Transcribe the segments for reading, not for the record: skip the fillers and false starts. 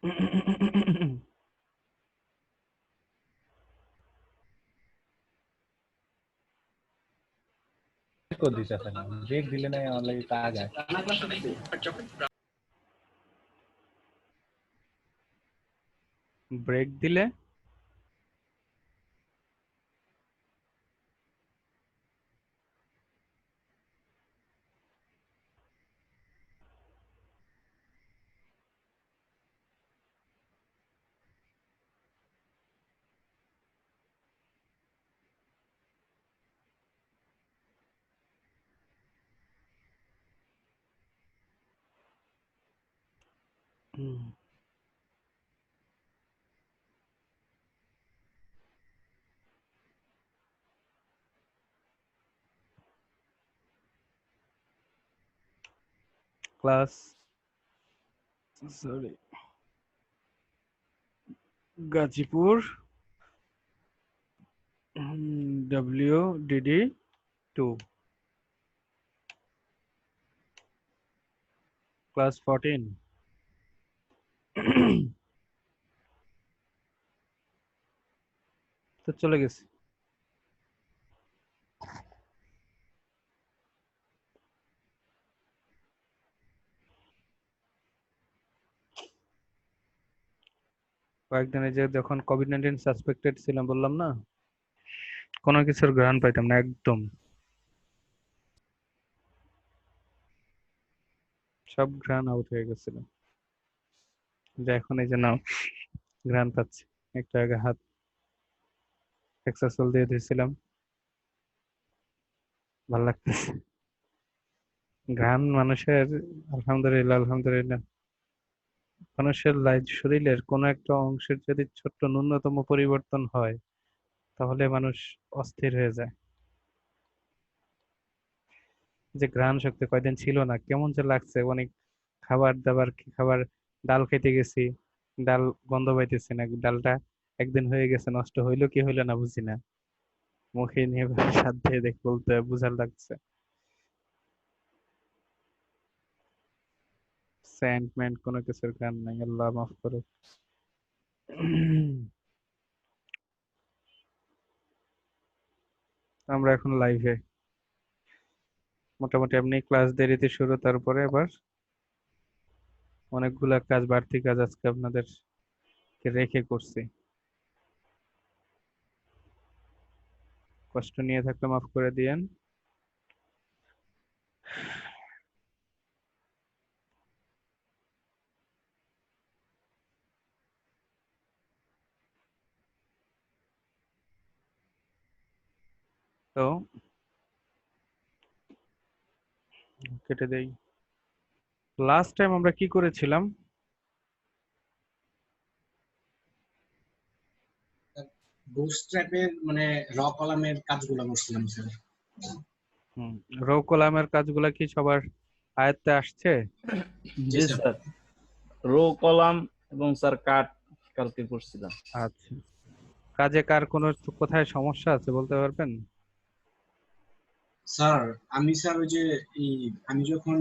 করে দিতেছে না, ব্রেক দিলে না আমার লাগে কাজ আছে। ব্রেক দিলে class sorry Gazipur WDD2 class 14 তো চলে গেছি। কয়েকদিন যে যখন কোভিড-19 সাসপেক্টেড ছিলাম বললাম না, কোনো কিছুর ঘ্রাণ পাইতাম না একদম, সব ঘ্রাণ আউট হয়ে গেছিল। যে এখন এই যে নাও ঘ্রাণ পাচ্ছি। একটু আগে হাত এক্সাসোল দিয়ে ধুয়েছিলাম, ভালো লাগতেছে। ঘ্রাণ মানুষের আলহামদুলিল্লাহ আলহামদুলিল্লাহ মানুষের শরীরের কোনো একটা অংশের যদি ছোট্ট ন্যূনতম পরিবর্তন হয় তাহলে মানুষ অস্থির হয়ে যায়। যে ঘ্রাণ শক্তি কয়দিন ছিল না, কেমন যে লাগছে। অনেক খাবার দাবার খাবার, ডাল খেতে গেছি, ডাল গন্ধ পাইতেছি না, ডালটা একদিন হয়ে গেছে, নষ্ট হইলো কি হইলো না বুঝি না, মুখে নিয়ে স্বাদ দিয়ে দেখ বলতে বুঝার লাগছে। স্যান্ডম্যান কোনো কিছুর গান নাই, আল্লাহ মাফ করুক। আমরা এখন লাইভে মোটামুটি এমনি ক্লাস দেরিতে শুরু, তারপরে আবার অনেকগুলা কাজ, বাড়তি কাজ আজকে আপনাদেরকে রেখে করছি। কষ্ট নিয়ে থাকলে মাফ করে দিয়েন। তো কেটে দেই। লাস্ট টাইম আমরা কি করেছিলাম? বুটস্ট্র্যাপের মানে র কলামের কাজগুলো করছিলাম স্যার। রো কলামের কাজগুলা কি সবার আয়ত্তে আসছে? জি স্যার, রো কলাম এবং স্যার কাট কালকে করছিলাম। আচ্ছা, কাজে কার কোনো কোথায় সমস্যা আছে বলতে পারবেন? স্যার আমি স্যার ওই যে আমি যখন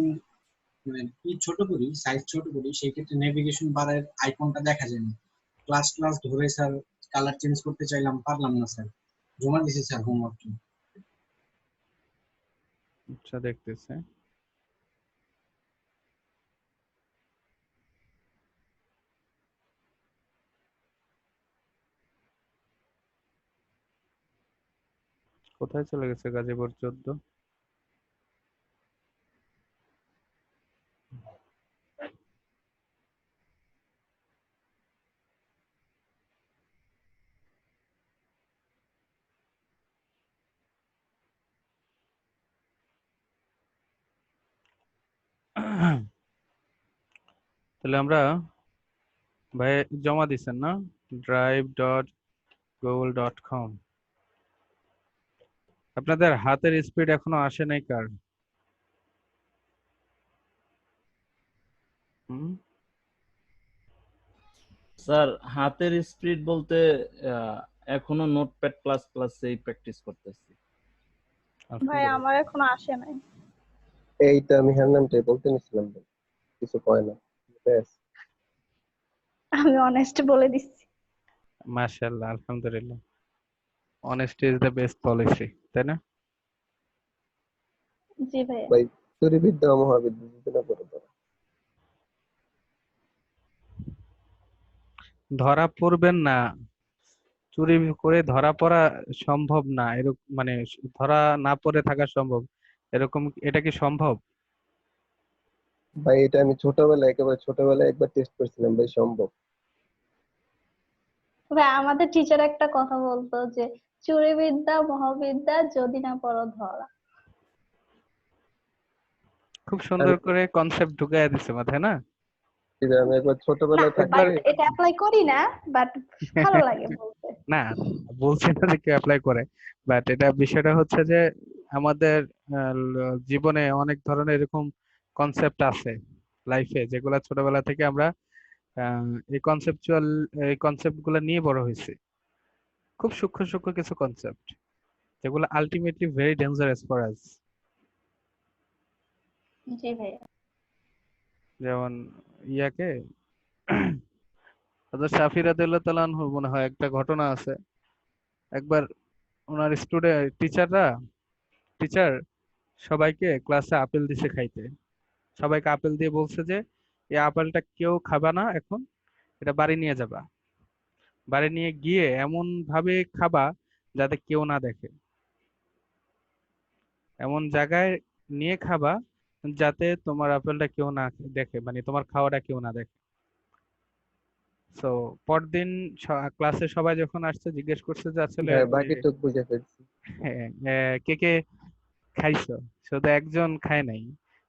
মানে ছোট করি, সাইজ ছোট করি, সেই ক্ষেত্রে নেভিগেশন বারের আইকনটা দেখা যায় না। ক্লাস ক্লাস ধরে স্যার কালার চেঞ্জ করতে চাইলাম, পারলাম না স্যার। জমা দিয়েছি স্যার হোমওয়ার্ক। আচ্ছা, দেখতেছে। কোথায় চলে গেছে গাজীপুর 14? তাহলে আমরা ভাই জমা দিচ্ছেন না drive.google.com। আপনাদের হাতের স্পিড এখনো আসে নাই কার? স্যার হাতের স্পিড বলতে এখনো নোটপ্যাড প্লাস প্লাস এই প্র্যাকটিস করতেছি। ভাই আমার এখনো আসে নাই। এইটা আমি হ্যার নামটাই বলতে নিছিলাম, কিছু কয় না। ব্যাস আমি অনেস্ট বলে দিচ্ছি। মাশাআল্লাহ, আলহামদুলিল্লাহ। Honesty is the best policy, তাই না? জি ভাইয়া। ভাই চুরিবিদ্যা ও মহাবিদ্যা দুটো না পড়ে তারা। ধরা পড়বেন না, চুরি করে ধরা পড়া সম্ভব না এরকম, মানে ধরা না পড়ে থাকা সম্ভব এরকম, এটা কি সম্ভব? ভাই এটা আমি ছোটবেলায়, একেবারে ছোটবেলায় একবার টেস্ট করছিলাম ভাই, সম্ভব। ভাই আমাদের টিচার একটা কথা বলতো যে চুরিবিদ্যা মহাবিদ্যা যদি না পড়ো ধরা। খুব আর সুন্দর করে কনসেপ্ট ঢুকাইয়া দিছে মাথায়, না? এটা আমি একবার না, ছোটবেলায় থাকতে। বাট একবার এটা অ্যাপ্লাই করি না, বাট ভালো লাগে বলতে। না, বলছি না যে কেউ অ্যাপ্লাই করে, বাট এটা বিষয়টা হচ্ছে যে আমাদের জীবনে অনেক ধরনের এরকম কনসেপ্ট আছে লাইফে, যেগুলা ছোটবেলা থেকে আমরা এই কনসেপ্ট গুলা নিয়ে বড় হয়েছি। খুব সূক্ষ্ম সূক্ষ্ম কিছু কনসেপ্ট, যেগুলো ultimately very dangerous for us. জি ভাইয়া। যেমন ইয়াকে হযরত শাফি রাদিয়াল্লাহু তাআলা আনহু মনে হয় একটা ঘটনা আছে। একবার ওনার টিচার সবাইকে ক্লাসে আপেল দিছে খাইতে। সবাইকে আপেল দিয়ে বলছে যে এই আপেলটা কেউ খাবা না এখন, এটা বাড়ি নিয়ে যাবা। বাড়ি নিয়ে গিয়ে এমন ভাবে খাবা যাতে কেউ না দেখে, এমন জায়গায় নিয়ে খাবা যাতে তোমার আপেলটা কেউ না দেখে, মানে তোমার খাওয়াটা কেউ না দেখে। তো পরদিন ক্লাসে সবাই যখন আসছে জিজ্ঞেস করছে যে আসলে হ্যাঁ, ওই বাকি টুক বুঝে ফেলছি। কে কে খাইছো, শুধু একজন খায় নাই।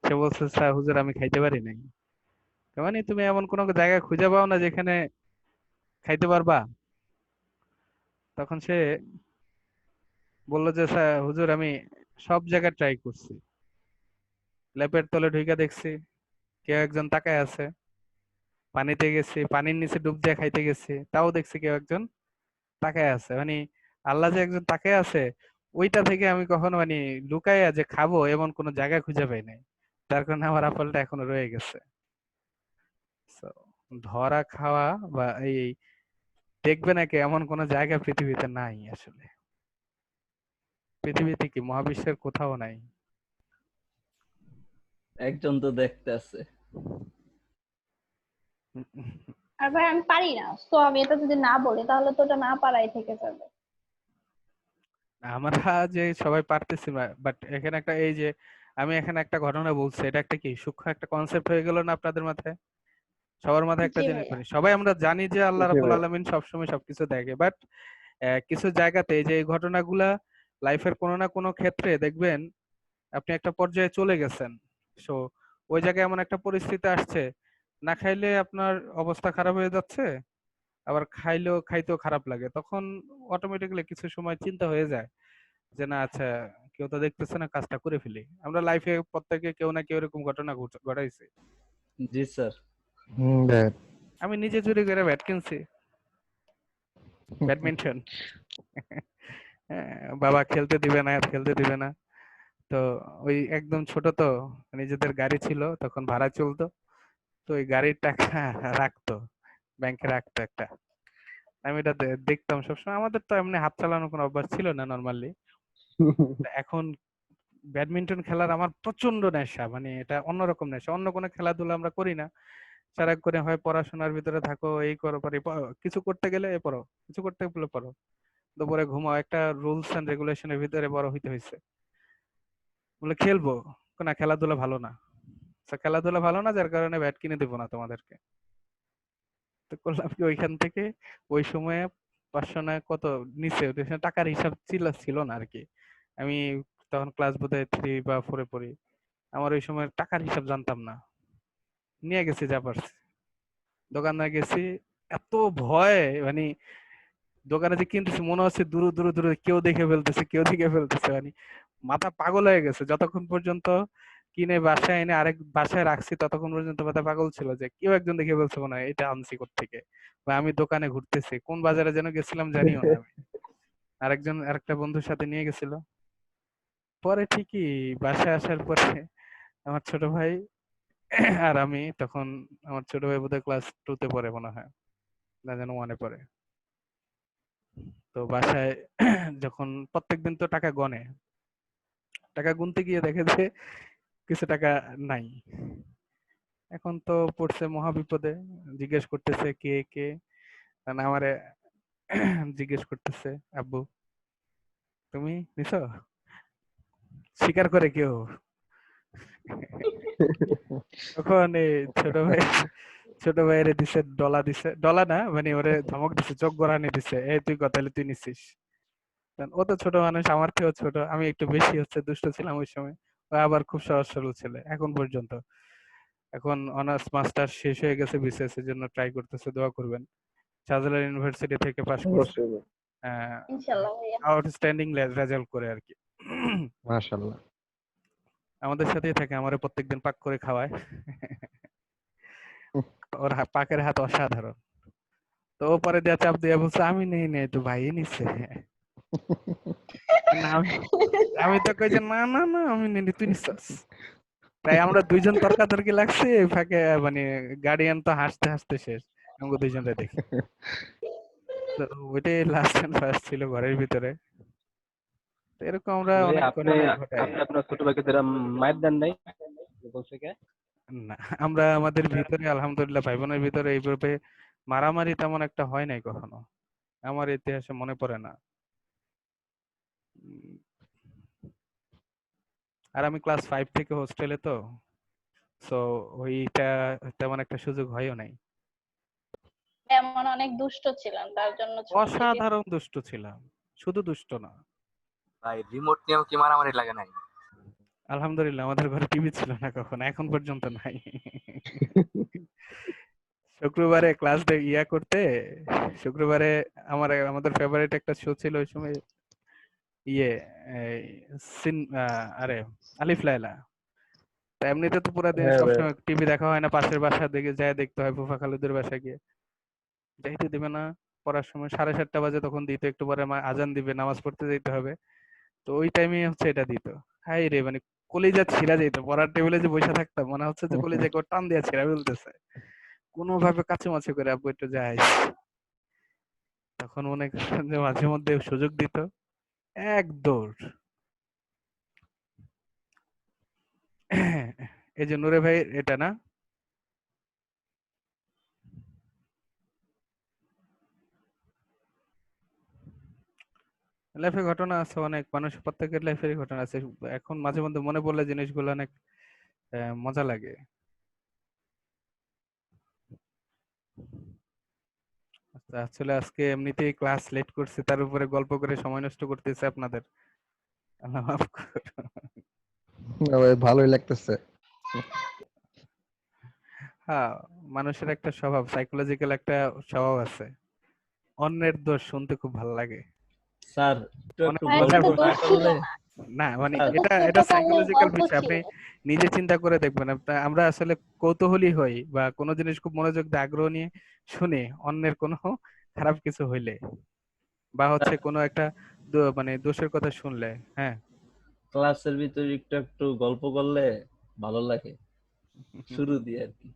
সে বলছে স্যার হুজুর আমি খাইতে পারি নাই। তার মানে তুমি এমন কোনো জায়গা খুঁজে পাও না যেখানে খাইতে পারবা? তখন সে বললো যে স্যার হুজুর আমি সব জায়গায় ট্রাই করছি, ল্যাপের তলে ঢুইকা দেখছি কেউ একজন তাকায় আছে, পানিতে গেছি পানির নিচে ডুব দিয়ে খাইতে গেছি তাও দেখছি কেউ একজন তাকায় আছে। মানে আল্লাহ যে একজন তাকায় আছে, ওইটা থেকে আমি কখনো মানে লুকাইয়া যে খাবো এমন কোনো জায়গা খুঁজে পাই নাই। তার কারণে আমার আপেলটা এখনো রয়ে গেছে। So, ধরা খাওয়া বা এই দেখবে নাকি এমন কোনো জায়গা পৃথিবীতে নাই আসলে। পৃথিবীতে কি মহাবিশ্বের কোথাও নাই। একজন তো দেখতে আছে। আর ভাই আমি পারি না, তো আমি এটা যদি না বলি তাহলে তো ওটা না পারাই থেকে যাবে। আমরা যে সবাই পারতেছি, বাট এখানে একটা এই যে আমি এখানে একটা ঘটনা বলছি, এটা একটা কি সূক্ষ্ম একটা কনসেপ্ট হয়ে গেল না আপনাদের মাথায়? সবার মাথায় একটা জি জিনিস, ভাইয়া। মানে সবাই আমরা জানি যে আল্লাহ জি রাব্বুল ভাই। আলামিন সবসময় সবকিছু দেখে, বাট কিছু জায়গাতে এই যে এই ঘটনাগুলা লাইফের কোনো না কোনো ক্ষেত্রে দেখবেন আপনি একটা পর্যায়ে চলে গেছেন। সো ওই জায়গায় এমন একটা পরিস্থিতি আসছে, না খাইলে আপনার অবস্থা খারাপ হয়ে যাচ্ছে, আবার খাইতেও খারাপ লাগে। তখন অটোমেটিক্যালি কিছু সময় চিন্তা হয়ে যায় যে না আচ্ছা, কেউ তো দেখতেছে না, কাজটা করে ফেলি। আমরা লাইফে প্রত্যেকে কেউ না কেউ এরকম ঘটনা ঘটাইছে। জি স্যার। ভাই। আমি নিজে চুরি করে ব্যাট কিনছি, ব্যাডমিন্টন। হ্যাঁ, বাবা খেলতে দিবে না, খেলতে দিবে না। তো ওই একদম ছোট তো, নিজেদের গাড়ি ছিল তখন, ভাড়া চলতো। তো ওই গাড়ির টাকা রাখতো, ব্যাংকে রাখতো একটা। আমি এটা দেখতাম সবসময়। আমাদের তো এমনি হাত চালানোর কোনো অভ্যাস ছিল না নরমালি। এখন ব্যাডমিন্টন খেলার আমার প্রচন্ড নেশা, মানে এটা অন্যরকম নেশা। অন্য কোনো খেলাধুলা আমরা করি না, সারা করে হয় পড়াশোনার ভিতরে থাকো, এই করো পারি, কিছু করতে গেলে এ পড়ো, কিছু করতে গেলে পড়ো, দুপুরে ঘুমাও, একটা রুলস এন্ড রেগুলেশনের ভিতরে বড় হইতে হয়েছে। বলে খেলবো, না খেলাধুলা ভালো না। খেলাধুলা ভালো না, যার কারণে ব্যাট কিনে দেবো না তোমাদেরকে। তো করলাম কি, ওইখান থেকে ওই সময়ে 500 না কত নিচে, ওই সময় টাকার হিসাব ছিল না আর কি। আমি তখন ক্লাস বোধহয় 3 বা 4 এ পড়ি। আমার ওই সময় টাকার হিসাব জানতাম না, নিয়ে গেছি যা পারছি। দোকানে গেছি, এত ভয়, মানে দোকানে যে কিনতেছি মনে হচ্ছে দূরে দূরে দূরে কেউ দেখে ফেলতেছে, কেউ দেখে ফেলতেছে, মানে মাথা পাগল হয়ে গেছে। যতক্ষণ পর্যন্ত কিনে বাসায় এনে আরেক বাসায় রাখছি ততক্ষণ পর্যন্ত মাথা পাগল ছিল যে কেউ একজন দেখে ফেলছে মনে হয়, এটা আনছি কোত্থেকে, বা আমি দোকানে ঘুরতেছি, কোন বাজারে যেন গেছিলাম জানিও না আমি। আরেকটা বন্ধুর সাথে নিয়ে গেছিল। পরে ঠিকই বাসায় আসার পরে আমার ছোট ভাই আর আমি তখন, আমার ছোট ভাই বোধহয় ক্লাস 2 তে পড়ে মনে হয়, না যেন মনে পড়ে। তো বাসায় যখন প্রত্যেকদিন তো টাকা গনে, টাকা গুনতে গিয়ে দেখে যে কিছু টাকা নাই। এখন তো পড়ছে মহা বিপদে, জিজ্ঞেস করতেছে কে কে, না আমারে জিজ্ঞেস করতেছে আব্বু তুমি নিছো, স্বীকার করে কেউ। তখন এই ছোট ভাইয়েরে দিছে, ডলা দিছে, ডলা না মানে ওরে ধমক দিছে, চোখ গড়ানি দিছে, এই তুই কথা তুই নিছিস। কারণ ও তো ছোট মানুষ, আমার থেকেও ছোট, আমি একটু বেশি দুষ্ট ছিলাম ওই সময়। ও আবার খুব সহজ সরল ছেলে এখন পর্যন্ত। এখন অনার্স মাস্টার শেষ হয়ে গেছে, বিসিএস এর জন্য ট্রাই করতেছে, দোয়া করবেন। শাহজালাল ইউনিভার্সিটি থেকে পাশ করছে, অবশ্যই ভাই। ইনশাল্লাহ ভাইয়া। আউটস্ট্যান্ডিং রেজাল্ট করে আর কি। মাশাআল্লাহ। আমাদের সাথেই থাকে, আমারে প্রত্যেকদিন পাক করে খাওয়ায়। ওর পাকের হাত অসাধারণ। তো ও পরে দেয়া চাপ দিয়ে বলছে আমি নেই নেই, তো ভাই নিচ্ছে। না আমি তো কই যে না না না আমি নেই, তুই নিচ্ছিস। তাই আমরা দুইজন তর্কাতর্কি লাগছে, এই ফাঁকে মানে গার্ডিয়ান তো হাসতে হাসতে শেষ আমাকে দুইজনরে দেখে। তো ওইটাই লাস্ট এন্ড ফার্স্ট ছিল ঘরের ভিতরে। তো এরকম আমরা ভাই অনেক আপনি ঘটনা ঘটাই। আপনি আপনার ছোট ভাইকে যারা মাইর দেন নাই বলছে কে? না আমরা আমাদের ভিতরে আলহামদুলিল্লাহ ভাই বোনের ভিতরে এইভাবে মারামারি তেমন একটা হয় নাই কখনো, আমার ইতিহাসে মনে পড়ে না। উম, আর আমি ক্লাস 5 থেকে হোস্টেলে, তো সো ওইটা তেমন একটা সুযোগ হয়ও নাই। এমন অনেক দুষ্ট ছিলাম, তার জন্য ছোট থেকে অসাধারণ দুষ্ট ছিলাম, শুধু দুষ্ট না। ভাই রিমোট নিয়েও কি মারামারি লাগে নাই? আলহামদুলিল্লাহ আমাদের ঘরে টিভি ছিল না কখনো, এখন পর্যন্ত নাই। শুক্রবারে ক্লাস ইয়া করতে, শুক্রবারে আমাদের ফেভারিট একটা শো ছিল ওই সময়, ইয়ে এই, আরে আলিফ লায়লা। তা এমনিতে তো পুরা দিন হ্যাঁ ভাই। সবসময় টিভি দেখা হয় না, পাশের বাসা দিকে যায় দেখতে হয়, ফুফা খালুদের বাসায় গিয়ে। যাইতে দিবে না, পড়ার সময় 7:30 বাজে, তখন দিত, একটু পরে আজান দিবে, নামাজ পড়তে যেতে হবে। তো ওই টাইমে হচ্ছে এটা দিত। হাই রে মানে কলিজা ছিঁড়া যেত, পড়ার টেবিলে যে বসে থাকতাম মনে হচ্ছে যে কলিজা কেউ টান দিয়ে ছিঁড়া ফেলতেছে। কোনোভাবে কাচুমাচু করে আব্বু একটু যাই, তখন মনে করেন যে মাঝে মধ্যে সুযোগ দিত, এক দৌড়। এই যে নূরে ভাই এটা না, লাইফে ঘটনা আছে অনেক, মানুষ প্রত্যেকের লাইফেরই ঘটনা আছে। এখন মাঝে মধ্যে মনে পড়লে জিনিসগুলো অনেক মজা লাগে। আচ্ছা, আসলে আজকে এমনিতেই ক্লাস লেট করছি, তার উপরে গল্প করে সময় নষ্ট করতেছে আপনাদের, আল্লাহ মাফ করো। না ভাই, ভালোই লাগতেছে। হ্যাঁ, মানুষের একটা স্বভাব, সাইকোলজিক্যাল একটা স্বভাব আছে, অন্যের দোষ শুনতে খুব ভালো লাগে, স্যার একটু অনেক একটু ভাই মজা এটা তো গল্প পায়। দোষ না ছিল করলে না, না মানে স্যার এটা এটা ছোটকালের সাইকোলজিক্যাল গল্প বিষয়, আপনি ছিল। নিজে চিন্তা করে দেখবেন। আমরা আসলে কৌতূহলী হই বা কোনো জিনিস খুব মনোযোগ দিয়ে আগ্রহ নিয়ে শুনি, অন্যের কোনো খারাপ কিছু হইলে বা হচ্ছে কোনো একটা মানে দোষের কথা শুনলে। হ্যাঁ। ক্লাসের ভিতরে একটু একটু গল্প করলে ভালো লাগে, শুরু দিয়ে আর কি,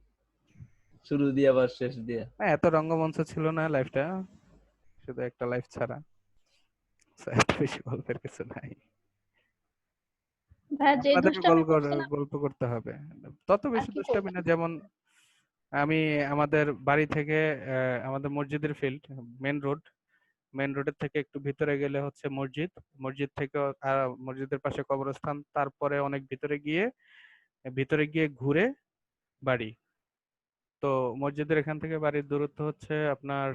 শুরু দিয়ে আবার শেষ দিয়ে। না, এত রঙ্গমঞ্চ ছিল না লাইফটা, শুধু একটা লাইফ ছাড়া, So, এত বেশি গল্পের কিছু নাই। ভাইয়া যে আপনাদেরও দুষ্টামি করছিলাম, গল্প করতে হবে, তত আর বেশি কি দুষ্টামি করবো। না। যেমন আমি আমাদের বাড়ি থেকে আমাদের মসজিদের ফিল্ড, মেন রোডের থেকে একটু ভিতরে গেলে হচ্ছে মসজিদ, মসজিদ থেকে মসজিদের পাশে কবরস্থান, তারপরে অনেক ভিতরে গিয়ে ঘুরে বাড়ি। তো মসজিদের এখান থেকে বাড়ির দূরত্ব হচ্ছে আপনার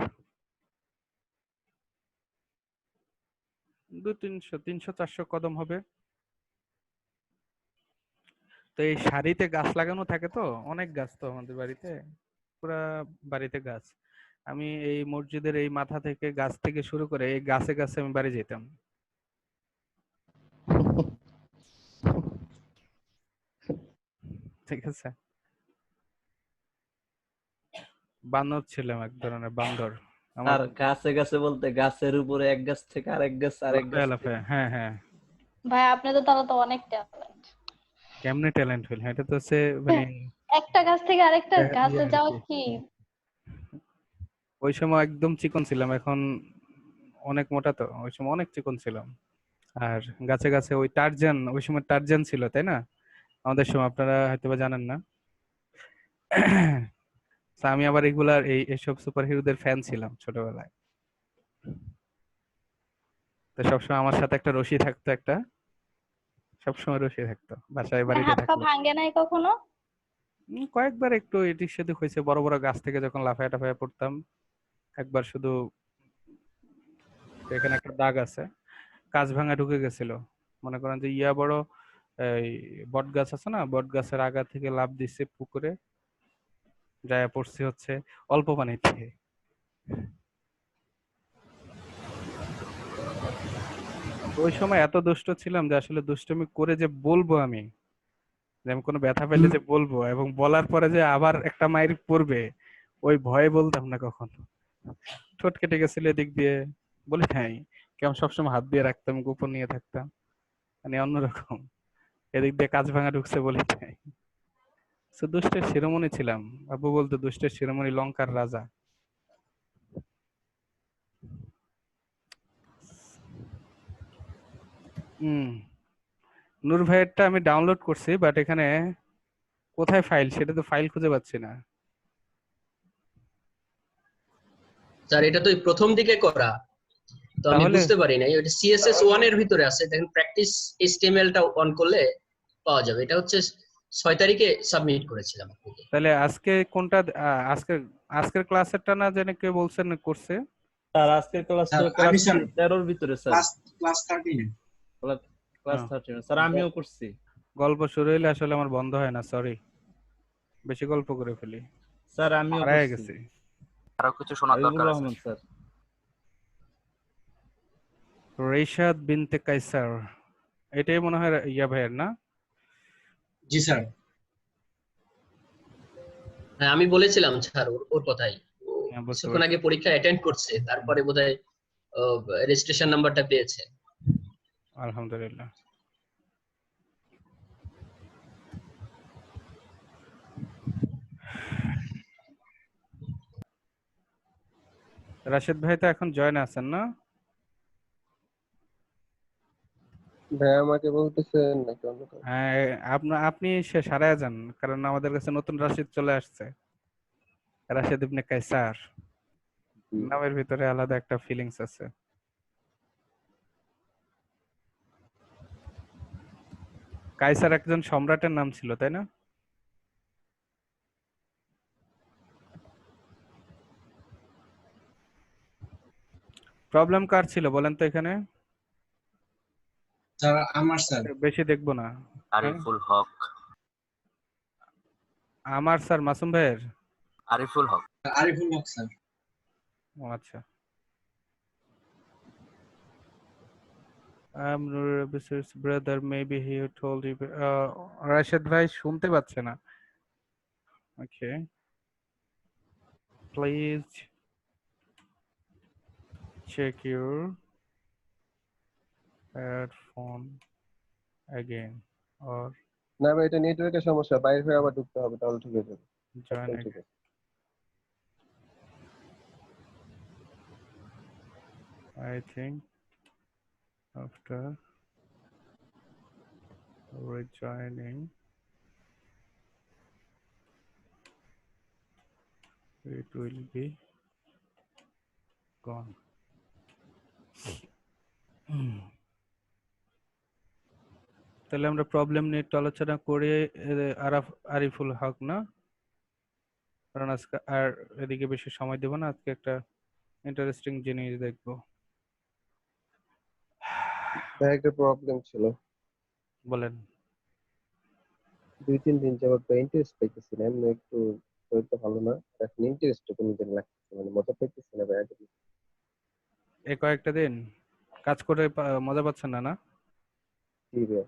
300 400 কদম হবে। তো এই সারিতে গাছ লাগানো থাকে, তো অনেক গাছ তো আমাদের বাড়িতে, পুরা বাড়িতে গাছ। আমি এই মসজিদের এই মাথা থেকে গাছ থেকে শুরু করে এই গাছে গাছে আমি বাড়ি যেতাম। ঠিক আছে, বানর ছিলাম, এক ধরনের বান্দর। আমার আর গাছে গাছে বলতে গাছের উপরে এক গাছ থেকে আরেক গাছ, আরেক গাছ থেকে লাফায়, হ্যাঁ হ্যাঁ। ভাই আপনি তো তাহলে তো অনেক ট্যালেন্ট। কেমনে ট্যালেন্ট হইল, এটা তো হচ্ছে মানে একটা গাছ থেকে আরেকটা গাছে ইয়ে আর যাওয়া কি। কি ওই সময় একদম চিকন ছিলাম, এখন অনেক মোটা। তো ওই সময় অনেক চিকন ছিলাম। আর গাছে গাছে ওই টারজান, ওই সময় টারজান ছিল তাই না আমাদের সময়, আপনারা হয়তো বা জানেন না। তো আমি আবার এগুলার এইসব সুপার হিরোদের ফ্যান ছিলাম ছোটবেলায়। তো সবসময় আমার সাথে একটা রশি থাকতো, একটা সবসময় রশি থাকতো বাসায় বাড়িতে হাত পা থাকলে। ভাঙ্গে নাই কখনো? কয়েকবার একটু এদিক সেদিক হয়েছে, বড় বড় গাছ থেকে যখন লাফায় টাফায় পড়তাম। একবার শুধু এখানে একটা দাগ আছে, কাঁচ ভাঙা ঢুকে গেছিল। মনে করেন যে বড় এই বট গাছ আছে না, বট গাছের আগা থেকে লাফ দিচ্ছে পুকুরে, যায় পড়ছে হচ্ছে অল্প পানিতে। তো ওই সময় এত দুষ্ট ছিলাম যে আসলে দুষ্টুমি করে যে বলবো আমি, যে আমি কোনো ব্যথা পেলে যে বলবো এবং বলার পরে যে আবার একটা মায়ের পড়বে, ওই ভয়ে বলতাম না কখনো। ঠোঁট কেটে গেছিল এদিক দিয়ে, বলি নাই, কেমন সবসময় হাত দিয়ে রাখতাম, গোপন নিয়ে থাকতাম, মানে অন্যরকম। এদিক দিয়ে কাঁচ ভাঙা ঢুকছে, বলি নাই। তো দুষ্টের শিরোমণি ছিলাম। আব্বু বলতো দুষ্টের শিরোমণি, লঙ্কার রাজা। হুম। নূর ভাইয়েরটা আমি ডাউনলোড করছি, বাট এখানে কোথায় ফাইল, সেটা তো ফাইল খুঁজে পাচ্ছি না। স্যার এটা তো এই প্রথম দিকে করা, তো আমি তাহলে বুঝতে পারি নাই। ওটা সিএসএস 1 এর ভিতরে আছে, দেখেন প্র্যাকটিস এইচটিএমএল টা অন করলে পাওয়া যাবে। এটা হচ্ছে 6 তারিখে সাবমিট করেছিলাম আপনাকে। তাহলে আজকে কোনটা, আজকে আজকের ক্লাসেরটা না জেনে কে বলছেন করছে? স্যার আজকের ক্লাস তো স্যার ক্লাস আমি স্যার 13 ভিতরে স্যার, ক্লাস 13 ক্লাস 13 স্যার আমিও করছি। গল্প শুরু হইলে আসলে আমার বন্ধ হয় না, সরি, বেশি গল্প করে ফেলি, স্যার আমিও হারায় করছি। গেছি। আরো কিছু শোনার হাবিবুর দরকার আছে। রহমান স্যার। রেশাদ বিনতে কাইসার, এটাই মনে হয় ভাইয়ের না? জি স্যার। হ্যাঁ আমি বলেছিলাম স্যার ওর কথাই। ও হ্যাঁ, বুঝতে কিছুক্ষণ আগে পারছি। পরীক্ষা অ্যাটেন্ড করছে, তারপরে বোধহয় রেজিস্ট্রেশন নাম্বারটা পেয়েছে। আলহামদুলিল্লাহ। রাশেদ ভাই তো এখন জয়েন আছেন না? ভাই আমাকে বলতেছেন নাকি অন্য কাউকে? হ্যাঁ, আপনি সারায় যান, কারণ আমাদের কাছে নতুন রাশিদ চলে আসছে, রাশেদ ইবনে কাইসার। নামের ভিতরে আলাদা একটা ফিলিংস আছে। কাইসার একজন সম্রাটের নাম ছিল, তাই না? প্রবলেম কার ছিল বলেন তো এখানে? স্যার আমার স্যার। বেশি দেখবো না। আরিফুল হক। আমার স্যার মাসুম ভাইয়ের? আরিফুল হক। আরিফুল হক স্যার। ও আচ্ছা। I'm Nur Abisir's brother, maybe he told you. Rashed ভাই শুনতে পাচ্ছে না। Okay. Please check your headphone again or না ভাই এটা নেটওয়ার্কের সমস্যা, বাইরে হয়ে আবার ঢুকতে হবে, তাহলে ঠিক হয়ে যাবে। join একদম ঠিক again. আছে। I think after rejoining it will be gone. তাহলে আমরা প্রবলেম নিয়ে একটু আলোচনা করে আরিফুল হক না, কারণ আজকে আর এদিকে বেশি সময় দেব না, আজকে একটা ইন্টারেস্টিং জিনিস দেখবো। ভাই একটা প্রবলেম ছিল, বলেন। 2-3 দিন যাবত ইন্টারেস্ট পাইতেছি না, এমনি একটু শরীরটা ভালো না, এখন ইন্টারেস্ট কোনো দিন লাগতেছে, মানে মজা পাইতেছি না ভাই। আগে এই কয়েকটা দিন কাজ করে মজা পাচ্ছেন না? না জি ভাই,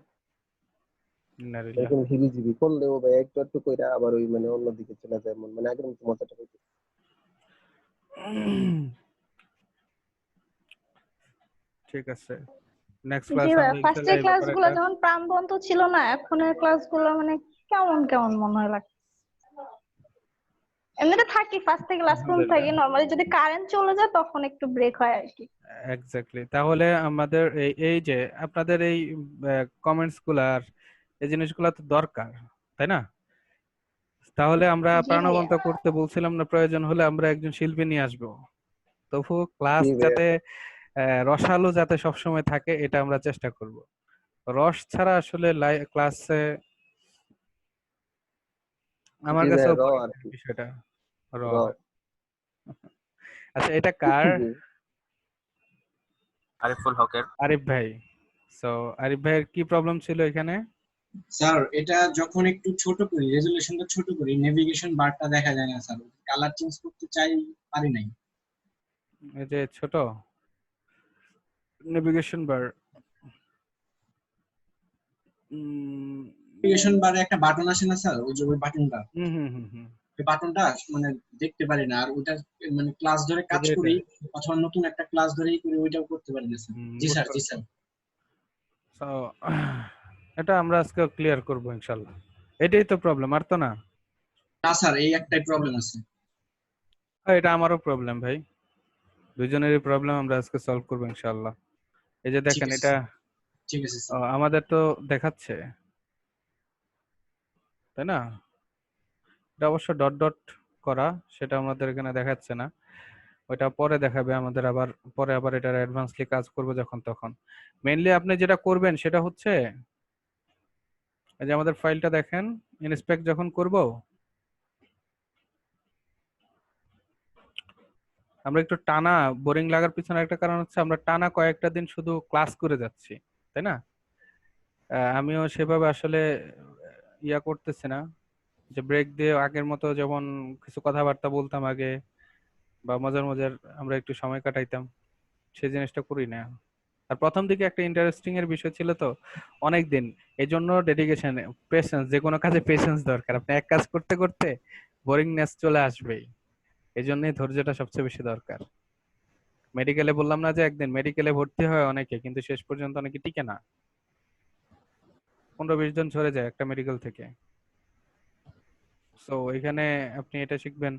ইন্নালিল্লাহ। এখন হিবিজিবি করলেও ভাই একটু একটু কইরা আবার ওই মানে অন্যদিকে চলে যায়, মানে আগের মতো মজাটা পাইতেছি। ঠিক আছে, নেক্সট জি ক্লাস ভাই, আমরা ফার্স্টের ইনশাআল্লাহ এই ব্যাপারে ক্লাসগুলো যখন প্রাণবন্ত ছিল না, এখনের ক্লাসগুলো মানে কেমন কেমন মনে হয় লাগে। এমনিতে থাকি ফার্স্ট থেকে লাস্ট পর্যন্ত থাকি, নরমালি যদি কারেন্ট চলে যায় তখন একটু ব্রেক হয় আর কি। এক্স্যাক্টলি। তাহলে আমাদের এই যে আপনাদের এই কমেন্টস গুলার এই জিনিসগুলো তো দরকার, তাই না? তাহলে আমরা জি ভাইয়া। প্রাণবন্ত করতে বলছিলাম না, প্রয়োজন হলে আমরা একজন শিল্পী নিয়ে আসবো। তবু ক্লাস জি ভাইয়া। যাতে রসালো যাতে সবসময় থাকে এটা আমরা চেষ্টা করব। রস ছাড়া আসলে ক্লাসে আমার জি কাছে ভাইয়া, র আর কি, বিষয়টা র। র। আচ্ছা, এটা কার? জি। আরিফুল হকের। আরিফ ভাই। সো আরিফ ভাইয়ের কি প্রবলেম ছিল এখানে? স্যার এটা যখন একটু ছোট করি, রেজুলেশনটা ছোট করি, নেভিগেশন বারটা দেখা যায় না স্যার, কালার চেঞ্জ করতে চাই, পারি নাই। এই যে ছোট নেভিগেশন বার, নেভিগেশন বারে একটা বাটন আসে না স্যার, ওই যে ওই বাটনটা, হুম হুম হুম হুম ওই বাটনটা মানে দেখতে পারি না, আর ওইটা মানে ক্লাস ধরে কাজ এটাই করি অথবা নতুন একটা ক্লাস ধরেই করি, ওইটাও করতে পারি না স্যার। জি স্যার, জি স্যার। সো এটা আমরা আজকে ক্লিয়ার করব ইনশাআল্লাহ। এটাই তো প্রবলেম, আর তো না? না স্যার, এই একটাই প্রবলেম আছে। এটা আমারও প্রবলেম ভাই, দুইজনেরই প্রবলেম, আমরা আজকে সলভ করব ইনশাআল্লাহ। এই যে দেখেন আছে, এটা ঠিক আছে স্যার। আমাদের তো দেখাচ্ছে, তাই না? এটা অবশ্য ডট ডট করা, সেটা আমাদের এখানে দেখাচ্ছে না, ওইটা পরে দেখাবে আমাদের, আবার পরে আবার এটার অ্যাডভান্সলি কাজ করব যখন তখন। মেইনলি আপনি যেটা করবেন সেটা হচ্ছে এই যে আমাদের ফাইলটা দেখেন, ইন্সপেক্ট যখন করব আমরা একটু টানা বোরিং লাগার পিছনে একটা কারণ হচ্ছে আমরা টানা কয়েকটা দিন শুধু ক্লাস করে যাচ্ছি, তাই না? আমিও সেভাবে আসলে ইয়া করতেছি না যে ব্রেক দিয়ে আগের মতো যেমন কিছু কথাবার্তা বলতাম আগে বা মজার মজার আমরা একটু সময় কাটাইতাম, সেই জিনিসটা করি না। আর প্রথম দিকে একটা ইন্টারেস্টিং এর বিষয় ছিল তো, অনেক দিন, এই জন্য ডেডিকেশন, পেশেন্স, যে কোনো কাজে পেশেন্স দরকার। আপনি এক কাজ করতে করতে বোরিংনেস চলে আসবেই, এই জন্যই ধৈর্যটা সবচেয়ে বেশি দরকার। মেডিকেলে বললাম না যে একদিন মেডিকেলে ভর্তি হয় অনেকে, কিন্তু শেষ পর্যন্ত অনেকে টিকে না, 15-20 জন ঝরে যায় একটা মেডিকেল থেকে। সো এখানে আপনি এটা শিখবেন,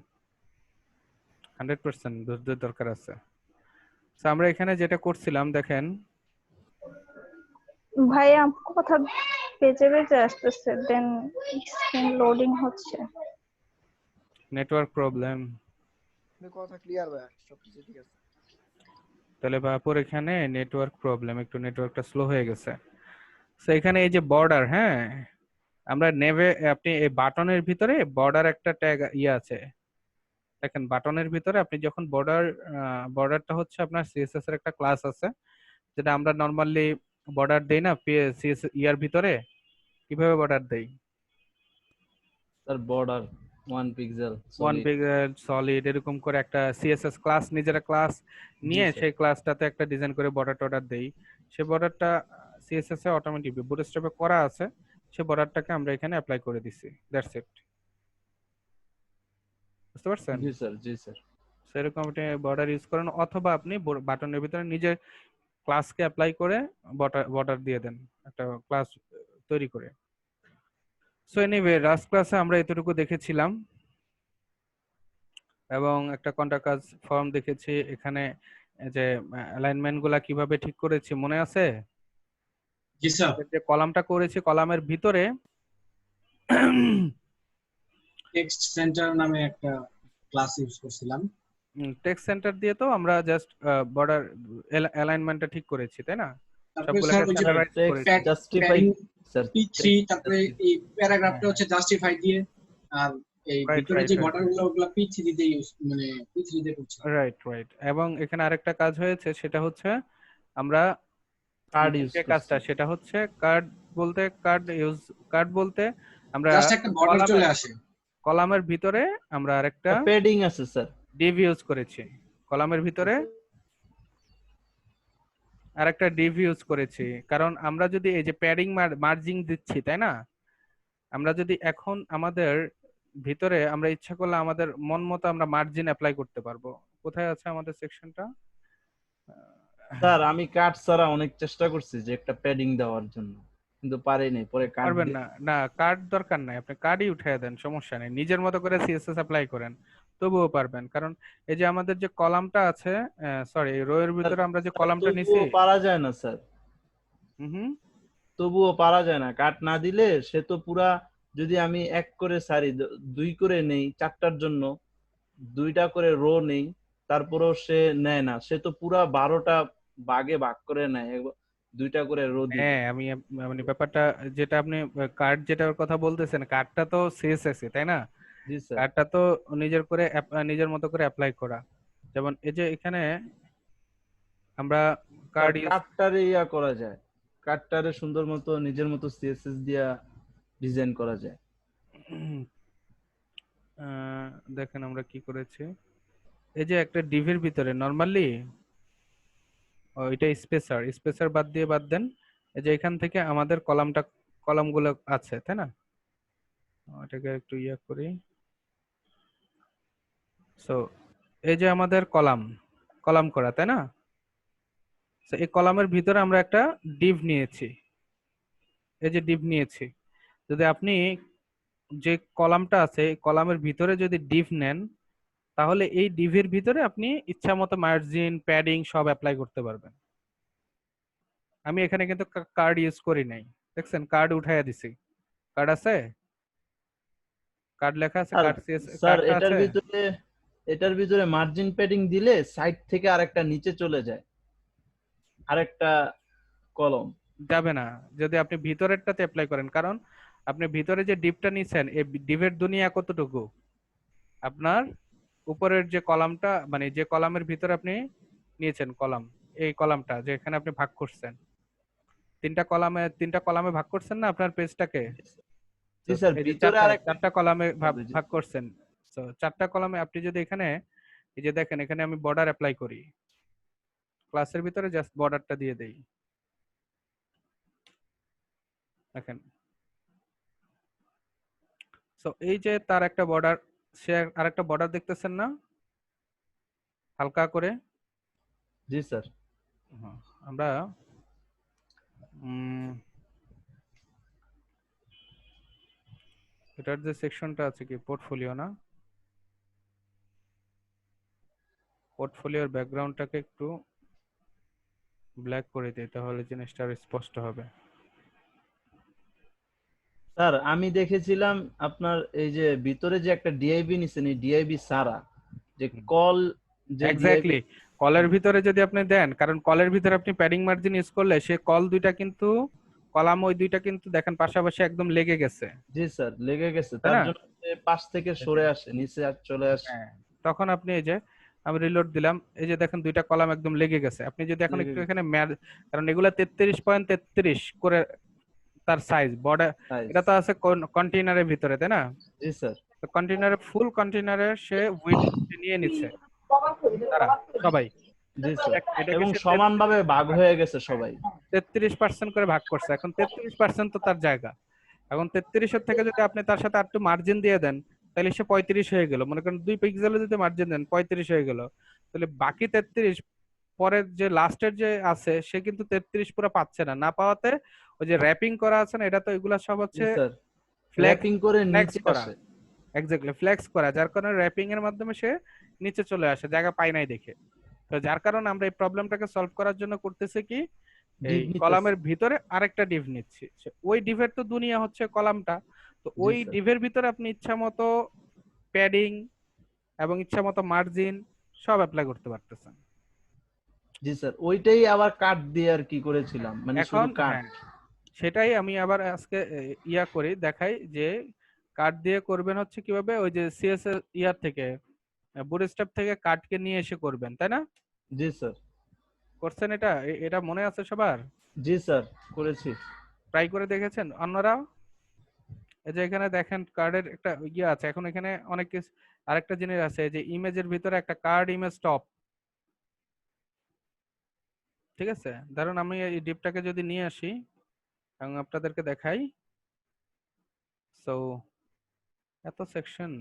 100% ধৈর্যের দরকার আছে। তো আমরা এখানে যেটা করছিলাম দেখেন, ভাইয়া কথা বেঁচে বেঁচে আসতেছে, দেন স্ক্রিন লোডিং হচ্ছে। Network problem. কথা ক্লিয়ার ভাই, সবকিছু ঠিক আছে। তাহলে বাপুর এখানে নেটওয়ার্ক প্রবলেম, একটু নেটওয়ার্কটা স্লো হয়ে গেছে। তো এখানে এই যে বর্ডার, হ্যাঁ, আমরা নেভে আপনি এই বাটনের ভিতরে বর্ডার একটা ট্যাগ ইয়ে আছে, দেখেন বাটনের ভিতরে আপনি যখন বর্ডারটা হচ্ছে আপনার সিএসএস এর একটা ক্লাস আছে, যেটা আমরা নরমালি বর্ডার দেই না সিএস ইয়ার ভিতরে, কিভাবে বর্ডার দেই? Sir border 1 pixel 1 pixel solid এরকম করে একটা সিএসএস ক্লাস, নিজের ক্লাস নিয়ে সেই ক্লাসটাতে একটা ডিজাইন করে বর্ডার টর্ডার দেই। সেই বর্ডারটা সিএসএস এ অটোমেটিক বুটস্ট্র্যাপে করা আছে, সেই বর্ডারটাকে আমরা এখানে অ্যাপ্লাই করে দিছি, দ্যাটস ইট। বুঝতে পারছেন? জি স্যার, জি স্যার। সেরকম আপনি বর্ডার ইউজ করেন, অথবা আপনি বাটনের ভিতরে নিজে ক্লাসকে অ্যাপ্লাই করে বর্ডার দিয়ে দেন একটা ক্লাস তৈরি করে। সো এনিওয়ে, লাস্ট ক্লাসে আমরা এতটুকু দেখেছিলাম এবং একটা কন্ট্রাক্ট ফর্ম দেখেছি। এখানে যে অ্যালাইনমেন্ট গুলা কিভাবে ঠিক করেছি মনে আছে? জি স্যার। যে কলামটা করেছি, কলামের ভিতরে টেক্সট সেন্টার নামে একটা ক্লাস ইউজ করছিলাম। টেক্সট সেন্টার দিয়ে তো আমরা জাস্ট বর্ডার অ্যালাইনমেন্টটা ঠিক করেছি, তাই না? তারপরে স্যার ওই যে জাস্টিফাই স্যার P3, তারপরে এই প্যারাগ্রাফটা হচ্ছে জাস্টিফাই দিয়ে, আর এই ভিতরে যে বর্ডারগুলো ওগুলো P3 দিয়ে ইউজ, মানে P3 দিয়ে করছি। Right right. এবং এখানে আরেকটা কাজ হয়েছে, সেটা হচ্ছে আমরা কার্ড ইউজ যে কাজটা, সেটা হচ্ছে কার্ড বলতে আমরা জাস্ট একটা বর্ডার চলে আসে। কলামের ভিতরে আমরা আরেকটা প্যাডিং আছে স্যার, ডিভ ইউজ করেছি, কলামের ভিতরে আরেকটা ডিভ ইউজ করেছি। কারণ আমরা যদি এই যে প্যাডিং মার্জিং দিচ্ছি, তাই না, আমরা যদি এখন আমাদের ভিতরে আমরা ইচ্ছা করলে আমাদের মন মতো আমরা মার্জিন অ্যাপ্লাই করতে পারবো। কোথায় আছে আমাদের সেকশনটা? স্যার আমি কার্ড ছাড়া অনেক চেষ্টা করছি যে একটা প্যাডিং দেওয়ার জন্য, কিন্তু পারিনি। পরে পারবেন না, না কার্ড দরকার নাই, আপনি কার্ডই উঠিয়ে দেন, সমস্যা নেই, নিজের মতো করে সিএসএস অ্যাপ্লাই করেন। তবুও পারবেন, কারণ এই যে আমাদের যে কলামটা আছে, সরি রো এর ভিতরে আমরা যে কলামটা নিছি। তবুও পারা যায় না স্যার, হুম। তবুও পারা যায় না। কাট না দিলে সে তো পুরা, যদি আমি এক করে সারি দুই করে নেই চারটার জন্য, দুইটা করে রো নেই, তারপরেও সে নেয় না। সে তো পুরা 12টা ভাগে ভাগ করে নেয়, দুইটা করে রো দিলে। হ্যাঁ, মানে ব্যাপারটা যেটা আপনি কার্ড যেটার কথা বলতেছেন, কার্ডটা তো সিএসএস তাই না? জি স্যার। কার্ডটা তো নিজের মতো করে অ্যাপ্লাই করা। যেমন এই যে এখানে আমরা কার্ড কার্ডটারে ইয়া করা যায়, কার্ডটারে সুন্দর মতো নিজের মতো সিএসএস দিয়া ডিজাইন করা যায়। দেখেন আমরা কি করেছি। এই যে একটা ডিভির ভিতরে নরমালি এটা স্পেসার বাদ দেন। এই যে এখান থেকে আমাদের কলামগুলো আছে তাই না? এটাকে একটু ইয়া করি। সো এই যে আমাদের কলাম করা তাই না? তো এই কলামের ভিতরে আমরা একটা ডিভ নিয়েছি। এই যে ডিভ নিয়েছি, যদি আপনি যে কলামটা আছে এই কলামের ভিতরে যদি ডিভ নেন, তাহলে এই ডিভের ভিতরে আপনি ইচ্ছা মতো মার্জিন প্যাডিং সব অ্যাপ্লাই করতে পারবেন। আমি এখানে কিন্তু কার্ড ইউজ করি নাই, দেখছেন কার্ড উঠাইয়া দিছি। কার্ড আছে, কার্ড লেখা আছে, কার্ড স্যার কার্ডটা আছে। এটার ভিতরে মার্জিন প্যাডিং দিলে সাইড থেকে আরেকটা নিচে চলে যায়, আরেকটা কলম যাবে না যদি আপনি ভিতরেরটাতে অ্যাপ্লাই করেন, কারণ আপনি ভিতরে যে ডিপটা নিছেন এই ডিভের দুনিয়া কতটুকু, আপনার উপরের যে কলামটা মানে যে কলামের ভিতরে আপনি নিয়েছেন কলাম, এই কলামটা যেখানে আপনি ভাগ করছেন, তিনটা কলামে ভাগ করছেন না আপনার পেজটাকে। জি স্যার, এই যে ভিতরে আরেকটা চারটা কলামে ভাগ করছেন। তো চারটা কলামে আপনি যদি এখানে এই যে দেখেন এখানে আমি বর্ডার অ্যাপ্লাই করি, ক্লাসের ভিতরে জাস্ট বর্ডারটা দিয়ে দেই, দেখেন। সো এই যে তার একটা বর্ডার, সে আরেকটা বর্ডার দেখতেছেন না হালকা করে? জি স্যার। আমরা এটার যে সেকশনটা আছে কি পোর্টফোলিও না, পোর্টফোলিওর ব্যাকগ্রাউন্ডটাকে একটু ব্ল্যাক করে দিই, তাহলে জিনিসটা আরো স্পষ্ট হবে। স্যার আমি দেখেছিলাম আপনার এই যে ভিতরে যে একটা ডিআইবি নিছেন, এই ডিআইবি সারা যে কল, যে এক্স্যাক্টলি কলের ভিতরে যদি আপনি দেন, কারণ কলের ভিতরে আপনি প্যাডিং মার্জিন ইউজ করলে সে কল দুইটা কিন্তু কলাম ওই দুইটা কিন্তু দেখেন পাশাপাশি একদম লেগে গেছে। জি স্যার, লেগে গেছে, তার জন্য পাশ থেকে সরে আসে, নিচে আর চলে আসে। তখন আপনি এই যে আমি রিলোড দিলাম, এই যে দেখেন দুইটা কলাম একদম লেগে গেছে। আপনি যদি এখন একটু এখানে কারণ এগুলা 33.33 করে তার সাইজ বর্ডার, এটা তো আছে কন্টেইনারের ভিতরে তাই না? জি স্যার। তো কন্টেইনারে ফুল কন্টেইনারে সে উইথ নিয়ে নিচ্ছে তারা সবাই। জি স্যার, এবং সমানভাবে ভাগ হয়ে গেছে সবাই, 33% করে ভাগ করছে। এখন 33% তো তার জায়গা, এখন 33-এর থেকে যদি আপনি তার সাথে একটু মার্জিন দিয়ে দেন তাহলে সে 35 হয়ে গেল। মনে করেন 2 পিক্সেলে যদি মার্জিন দেন 35 হয়ে গেল, তাহলে বাকি 33 পরের যে লাস্টের যে আছে সে কিন্তু 33 পুরো পাচ্ছে না। না পাওয়াতে ওই যে র‍্যাপিং করা আছে না, এটা তো এগুলা সব হচ্ছে র‍্যাপিং করে নিচে আসে। এক্স্যাক্টলি ফ্লেক্স করা, যার কারণে র‍্যাপিং এর মাধ্যমে সে নিচে চলে আসে জায়গা পায় নাই দেখে। তো যার কারণে আমরা এই প্রবলেমটাকে সলভ করার জন্য করতেছি কি, এই কলামের ভিতরে আরেকটা ডিভ নিচ্ছি। ওই ডিভের তো দুনিয়া হচ্ছে কলামটা, তো ওই ডিভের ভিতরে আপনি ইচ্ছা মতো প্যাডিং এবং ইচ্ছা মতো মার্জিন সব অ্যাপ্লাই করতে পারতেছেন। জি স্যার, ওইটাই আবার কাট দিয়ে আর কি করেছিলাম, মানে শুধু কাট। সেটাই আমি আবার আজকে ইয়া করি দেখাই যে কাট দিয়ে করবেন হচ্ছে কিভাবে, ওই যে সিএসএস ইয়ার থেকে বুটস্ট্র্যাপ থেকে কাটকে নিয়ে এসে করবেন তাই না? জি স্যার। করছেন এটা? এটা মনে আছে সবার? জি স্যার, করেছি। ট্রাই করে দেখেছেন অন্যরা? এই যে এখানে দেখেন কার্ডের একটা ইয়ে আছে, এখন এখানে অনেক কিছু আরেকটা জিনিস আছে যে ইমেজের ভিতরে একটা কার্ড ইমেজ টপ, ঠিক আছে? ধরুন আমি এই ডিপটাকে যদি নিয়ে আসি এবং আপনাদেরকে দেখাই, সো এত সেকশন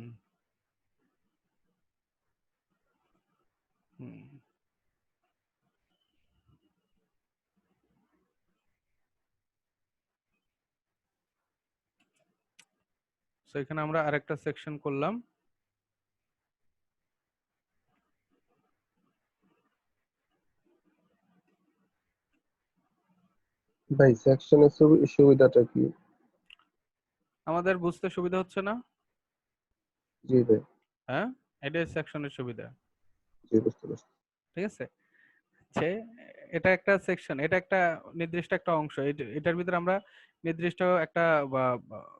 সো এখানে আমরা আরেকটা সেকশন করলাম। ভাই সেকশনের সুবিধাটা কি? আমাদের বুঝতে সুবিধা হচ্ছে না? জি ভাই, হ্যাঁ, এটাই সেকশনের সুবিধা। জি বুঝতে পারছি। ঠিক আছে, সে এটা একটা সেকশন, এটা একটা নির্দিষ্ট একটা অংশ। এটার ভিতরে আমরা নির্দিষ্ট একটা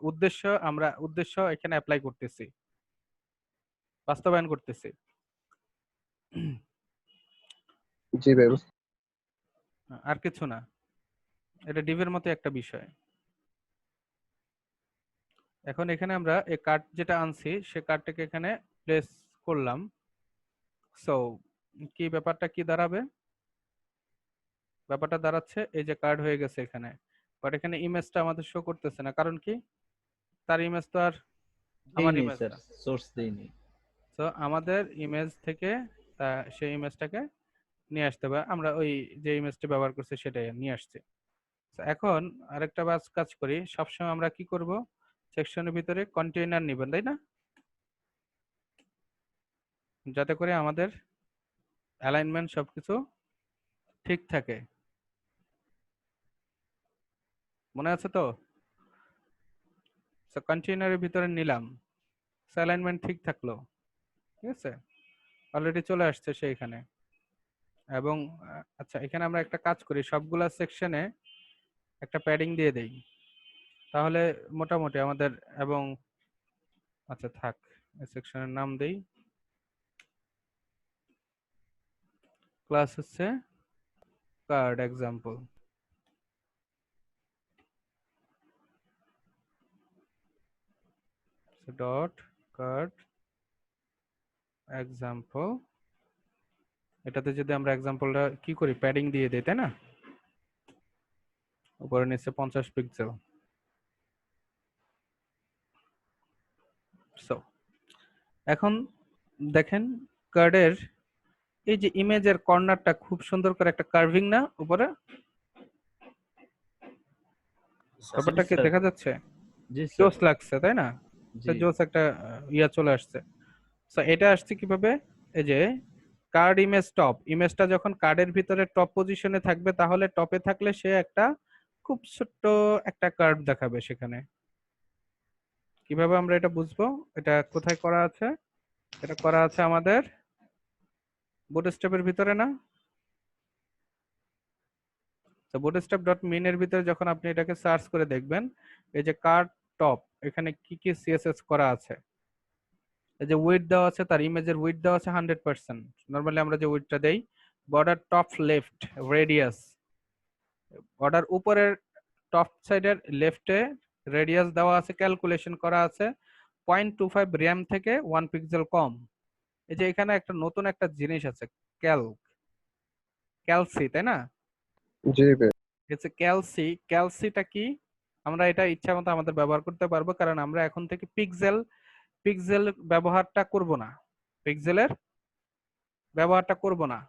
উদ্দেশ্য, আমরা উদ্দেশ্য এখানে অ্যাপ্লাই করতেছি, বাস্তবায়ন করতেছি। জি ভাই আর কিছু না, এটা ডিভের মতো একটা বিষয়। এখন এখানে আমরা এই কার্ড যেটা আনছি সে কার্ডটাকে এখানে প্লেস করলাম। সো কি ব্যাপারটা কি দাঁড়াবে? ব্যাপারটা দাঁড়াচ্ছে এই যে কার্ড হয়ে গেছে এখানে, বাট এখানে ইমেজটা আমাদের শো করতেছে না। কারণ কি? তার ইমেজ তো আর আমার দেইনি ইমেজ স্যার, না। সোর্স দেইনি। তো আমাদের ইমেজ থেকে সেই ইমেজটাকে নিয়ে আসতে হবে। আমরা ওই যে ইমেজটা ব্যবহার করছি সেটাই নিয়ে আসছি। তো এখন আরেকটা কাজ করি, সবসময় আমরা কি করব, সেকশনের ভিতরে কন্টেইনার নিবেন, তাই না? যাতে করে আমাদের অ্যালাইনমেন্ট সবকিছু ঠিক থাকে। মনে আছে তো? কন্টেইনারের ভিতরে নিলাম, অ্যালাইনমেন্ট ঠিক থাকলো। ঠিক আছে, অলরেডি চলে আসছে সেইখানে। এবং আচ্ছা, এখানে আমরা একটা কাজ করি, সবগুলা সেকশনে একটা প্যাডিং দিয়ে দেই, তাহলে মোটামুটি আমাদের। এবং আচ্ছা থাক, এই সেকশনের নাম দেই, ক্লাস হচ্ছে card example. Dot card example, এটাতে যদি আমরা এক্সাম্পলটা কি করি, প্যাডিং দিয়ে দিই, তাই না? উপরে নিচে 50 পিক্সেল। সো এখন দেখেন কার্ডের এই যে ইমেজের কর্নারটা খুব সুন্দর করে একটা কার্ভিং না উপরে, ব্যাপারটাকে দেখা যাচ্ছে, জি স্যার। জোস লাগছে তাই না? জি জোস একটা ইয়া চলে আসছে। সো এটা আসছে কিভাবে? এই যে কার্ড ইমেজ টপ, ইমেজটা যখন কার্ডের ভিতরে টপ পজিশনে থাকবে তাহলে টপে থাকলে সে একটা খুব ছোট্ট একটা কার্ড দেখাবে সেখানে। কিভাবে আমরা এটা বুঝবো? এটা কোথায় করা আছে? এটা করা আছে আমাদের বুটস্ট্র্যাপের ভিতরে না? তো বুটস্ট্র্যাপ ডট মিন এর ভিতরে যখন আপনি এটাকে সার্চ করে দেখবেন, এই যে কার্ড টপ, এখানে কি কি সিএসএস করা আছে। এই যে উইডথ দেওয়া আছে, তার ইমেজের উইডথ দেওয়া আছে 100%। নরমালি আমরা যে উইডথটা দেই, border top left radius, border উপরের টপ সাইডের লেফটে রেডিয়াস দেওয়া আছে, ক্যালকুলেশন করা আছে 0.25 র্যাম থেকে 1 পিক্সেল কম। এই যে এখানে একটা নতুন একটা জিনিস আছে, ক্যালসি, তাই না? জি ভাই হচ্ছে ক্যালসিটা কি? আমরা এটা ইচ্ছা মতো আমাদের ব্যবহার করতে পারবো, কারণ আমরা এখন থেকে পিক্সেল ব্যবহারটা করব না, পিক্সেলের ব্যবহারটা করব না।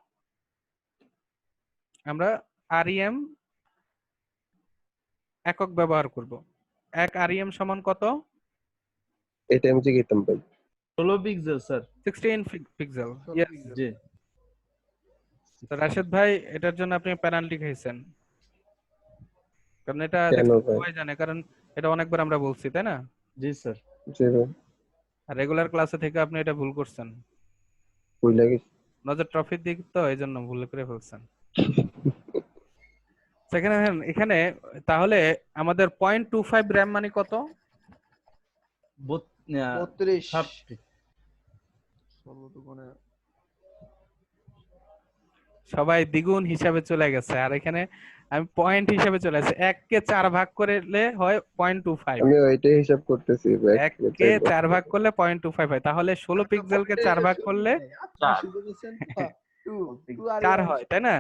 আমরা আরইএম একক ব্যবহার করব। এক আরইএম সমান কত? এটা আমি জিজ্ঞেতাম ভাই। 16 পিক্সেল স্যার। 16 পিক্সেল। জি। তো রাশেদ ভাই, এটার জন্য আপনি পেনাল্টি খাইছেন, কারণ এটা কেন ভাই? সবাই জানে, কারণ এটা অনেকবার আমরা বলছি, তাই না? জি স্যার। জি ভাই আর রেগুলার ক্লাসে থেকে আপনি এটা ভুল করছেন, ভুল লাগে। নজর ট্রফির দিক তো এই জন্য ভুল করে ফেলছেন। সেখানে এখানে তাহলে আমাদের 0.25 র্যাম মানে কত? 32 সবাই দ্বিগুণ হিসাবে চলে গেছে, আর এখানে আমি পয়েন্ট হিসাবে চলে আসছে। 1 কে 4 ভাগ করলে হয় 0.25, আমি ওইটাই হিসাব করতেছি ভাই। 1 কে 4 ভাগ করলে 0.25 হয়, তাহলে 16 পিক্সেলকে 4 ভাগ করলে 4 হয়, তাই না?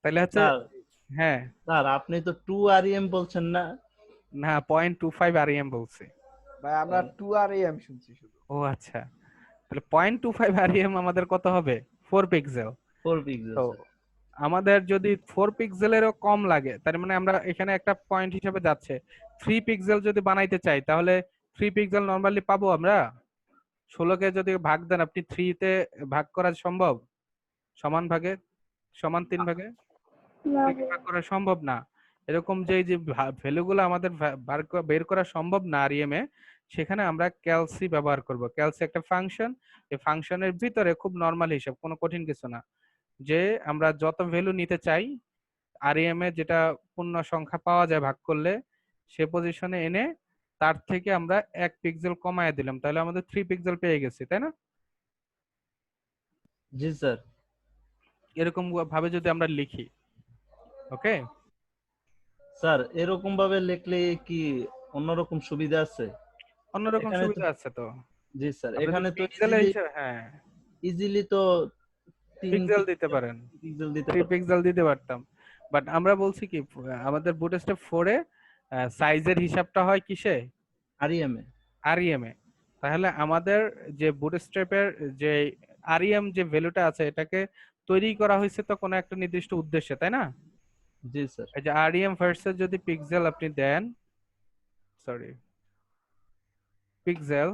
তাহলে হচ্ছে, হ্যাঁ স্যার আপনি তো 2 আরইএম বলছেন না? না, 0.25 আরইএম বলছি ভাই, আমরা 2 আরইএম শুনছি শুধু। ও আচ্ছা, তাহলে 0.25 আরইএম আমাদের কত হবে? 4 পিক্সেল। 4 পিক্সেল। তো আমাদের যদি 4 পিক্সেলেরও কম লাগে, তার মানে আমরা এখানে একটা পয়েন্ট হিসেবে যাচ্ছে 3 পিক্সেল যদি বানাইতে চাই, তাহলে 3 পিক্সেল নরমালি পাবো আমরা? 16 কে যদি ভাগ দেন আপনি 3 তে ভাগ করা সম্ভব? সমান ভাগে, সমান 3 ভাগে? না বেশি ভাগ করা সম্ভব না। এরকম যে এই যে ভ্যালুগুলো আমাদের বের করা সম্ভব না আরইএম এ, সেখানে আমরা ক্যালসি ব্যবহার করব। ক্যালসি একটা ফাংশন, এই ফাংশনের ভিতরে খুব নরমাল হিসাব, কোনো কঠিন কিছু না, যে আমরা যত ভ্যালু নিতে চাই আরইএম এ যেটা পূর্ণ সংখ্যা পাওয়া যায় ভাগ করলে, সে পজিশনে এনে তার থেকে আমরা 1 পিক্সেল কমায় দিলাম, তাহলে আমাদের 3 পিক্সেল পেয়ে গেছি, তাই না? জি স্যার। এরকম ভাবে যদি আমরা লিখি, ওকে স্যার এরকম ভাবে লিখলে কি অন্যরকম সুবিধা আছে? অন্যরকম এখানে তো সুবিধা আছে তো। জি স্যার, আপনি এখানে তো পিক্সেল হিসেবে, হ্যাঁ ইজিলি তো 3 পিক্সেল দিতে পারেন, পিক্সেল দিতে 3 পারবেন। পিক্সেল দিতে পারতাম, বাট আমরা বলছি কি আমাদের বুটস্ট্র্যাপ 4 এ সাইজের হিসাবটা হয় কিসে? আরইএম এ। আরইএম এ। তাহলে আমাদের যে বুটস্ট্র্যাপের যে আরইএম যে ভ্যালুটা আছে, এটাকে তৈরি করা হয়েছে তো কোনো একটা নির্দিষ্ট উদ্দেশ্যে, তাই না? জি স্যার। এই যে আরইএম ভার্সেস যদি পিক্সেল আপনি দেন, সরি পিক্সেল,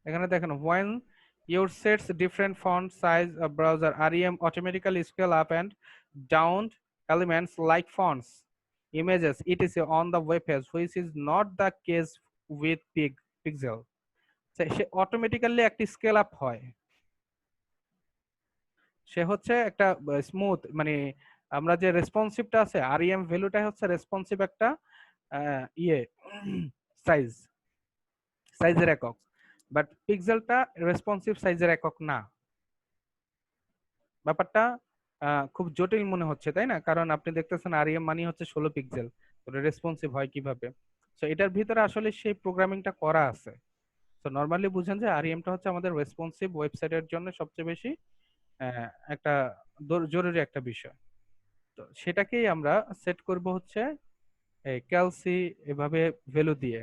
এখানে দেখেন when your sets different font size of browser, rem automatically scale up and down elements like fonts, images etc on the web page, which is not the case with pixel. Say automatically একটি scale up হয়, সে হচ্ছে একটা smooth, মানে আমরা যে রেসপন্সিভটা আছে REM ভ্যালুটা হচ্ছে রেসপন্সিভ একটা ইয়ে সাইজের একক, বাট পিক্সেলটা রেসপন্সিভ সাইজের একক না। ব্যাপারটা খুব জটিল মনে হচ্ছে, তাই না? কারণ আপনি দেখতেছেন আরইএম মানে হচ্ছে 16 পিক্সেল, তো রেসপন্সিভ হয় কিভাবে? সো এটার ভিতরে আসলে সেই প্রোগ্রামিংটা করা আছে। তো নরমালি বুঝেন যে আরইএমটা হচ্ছে আমাদের রেসপন্সিভ ওয়েবসাইটের জন্য সবচেয়ে বেশি একটা জরুরি একটা বিষয়। তো সেটাকেই আমরা সেট করব হচ্ছে এই ক্যালসি এভাবে ভ্যালু দিয়ে।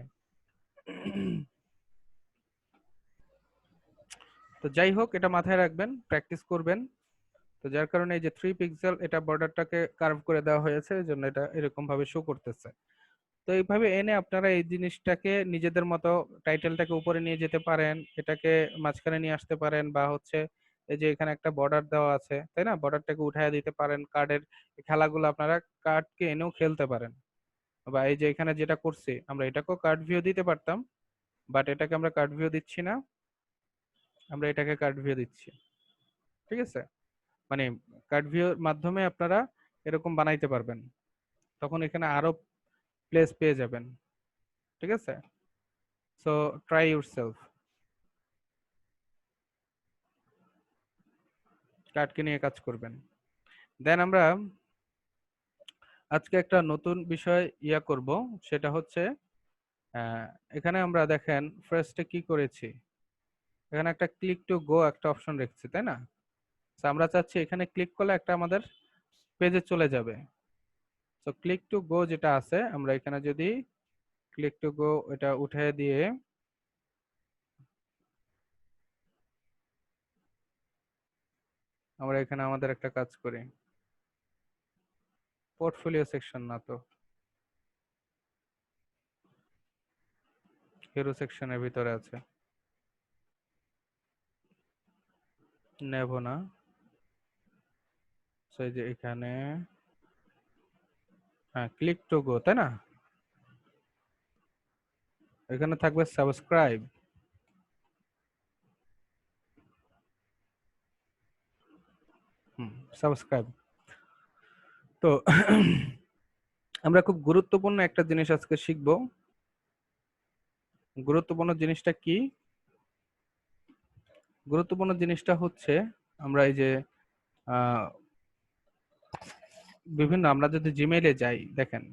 তো যাই হোক, এটা মাথায় রাখবেন, প্র্যাকটিস করবেন। তো যার কারণে এই যে 3 পিক্সেল এটা বর্ডারটাকে কার্ভ করে দেওয়া হয়েছে, এই জন্য এটা এরকম ভাবে শো করতেছে। তো এইভাবে এনে আপনারা এই জিনিসটাকে নিজেদের মতো টাইটেলটাকে উপরে নিয়ে যেতে পারেন, এটাকে মাঝখানে নিয়ে আসতে পারেন, বা হচ্ছে এই যে এখানে একটা বর্ডার দেওয়া আছে, তাই না? বর্ডারটাকে উঠায় দিতে পারেন। কার্ডের খেলাগুলো আপনারা কার্ডকে এনেও খেলতে পারেন, বা এই যে এখানে যেটা করছি আমরা, এটাকেও কার্ড ভিউ দিতে পারতাম, বাট এটাকে আমরা কার্ড ভিউ দিচ্ছি না, আমরা এটাকে কার্ড ভিউ দিচ্ছি। ঠিক আছে, মানে কার্ড ভিউর মাধ্যমে আপনারা এরকম বানাইতে পারবেন, তখন এখানে আরো প্লেস পেয়ে যাবেন। ঠিক আছে, সো ট্রাই ইউরসেলফ, কার্ডকে নিয়ে কাজ করবেন। দেন আমরা আজকে একটা নতুন বিষয় করব, সেটা হচ্ছে এখানে আমরা দেখেন ফার্স্টে কি করেছি, এখানে একটা ক্লিক টু গো একটা অপশন রেখেছি, তাই না? তো আমরা চাচ্ছি এখানে ক্লিক করলে একটা আমাদের পেজে চলে যাবে। তো ক্লিক টু গো যেটা আছে, আমরা এখানে যদি ক্লিক টু গো এটা উঠে দিয়ে আমরা এখানে আমাদের একটা কাজ করি, পোর্টফোলিও সেকশন না তো হিরো সেকশনের ভিতরে আছে, নেব না। সেই যে এখানে হ্যাঁ ক্লিক টু গো, তাই না? এখানে থাকবে সাবস্ক্রাইব, সাবস্ক্রাইব। তো আমরা খুব গুরুত্বপূর্ণ একটা জিনিস আজকে শিখব। গুরুত্বপূর্ণ জিনিসটা কি? গুরুত্বপূর্ণ জিনিসটা হচ্ছে আমরা এই যে বিভিন্ন, আমরা যদি জিমেইলে যাই, দেখেন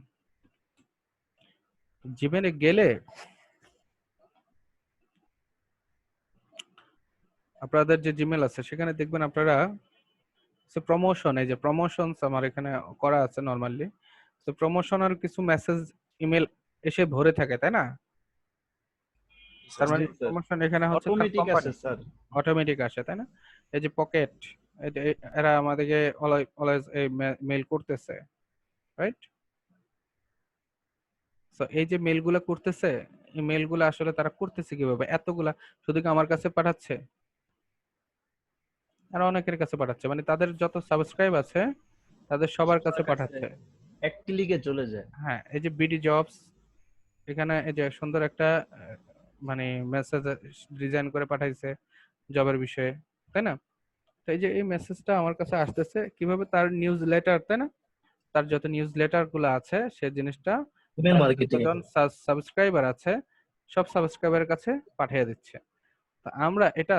জিমেইলে গেলে আপনাদের যে জিমেইল আছে সেখানে দেখবেন আপনারা প্রমোশন, এই যে প্রমোশনস আমার এখানে করা আছে নরমালি, তো প্রমোশনাল কিছু মেসেজ ইমেল এসে ভরে থাকে, তাই না? তার মানে প্রমোশন এখানে হচ্ছে অটোমেটিক আসে স্যার, অটোমেটিক আসে, তাই না? এই যে পকেট, এরা আমাদেরকে অলওয়েজ এই মেইল করতেছে, রাইট? সো এই যে মেইলগুলো করতেছে, এই মেইলগুলো আসলে তারা করতেছে কিভাবে? এতগুলা শুধু কি আমার কাছে পাঠাচ্ছে? আর অনেকের কাছে পাঠাচ্ছে, মানে তাদের যত সাবস্ক্রাইব আছে তাদের সবার কাছে সবার পাঠাচ্ছে। এক ক্লিকে চলে যায়। হ্যাঁ, এই যে বিডি জবস, এখানে এই যে সুন্দর একটা মানে মেসেজ ডিজাইন করে পাঠাইছে জবের বিষয়ে, তাই না? তো এই যে এই মেসেজটা আমার কাছে আসতেছে কিভাবে, তার নিউজ লেটার, তাই না? তার যত নিউজ লেটার গুলো আছে সে জিনিসটা ইমেল তার মার্কেটিং যতজন সাবস্ক্রাইবার আছে সব সাবস্ক্রাইবারের কাছে পাঠিয়ে দিচ্ছে। তো আমরা এটা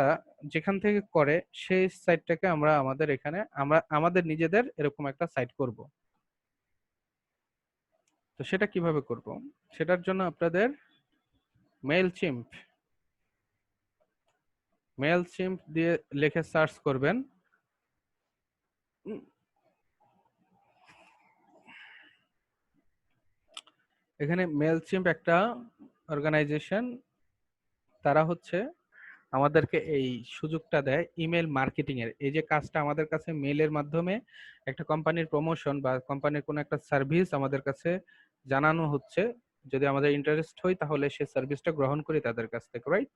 যেখান থেকে করে সেই সাইটটাকে আমরা আমাদের এখানে আমরা আমাদের নিজেদের এরকম একটা সাইট করব। তো সেটা কিভাবে করব? সেটার জন্য আপনাদের মেইলচিম্প দিয়ে লিখে সার্চ করবেন। এখানে মেইলচিম্প একটা অর্গানাইজেশন, তারা হচ্ছে আমাদেরকে এই সুযোগটা দেয় ইমেল মার্কেটিং এর। এই যে কাজটা আমাদের কাছে মেইলের মাধ্যমে একটা কোম্পানির প্রমোশন বা কোম্পানির কোনো একটা সার্ভিস আমাদের কাছে জানানো হচ্ছে, যদি আমাদের ইন্টারেস্ট হই তাহলে সেই সার্ভিসটা গ্রহণ করি তাদের কাছ থেকে, রাইট?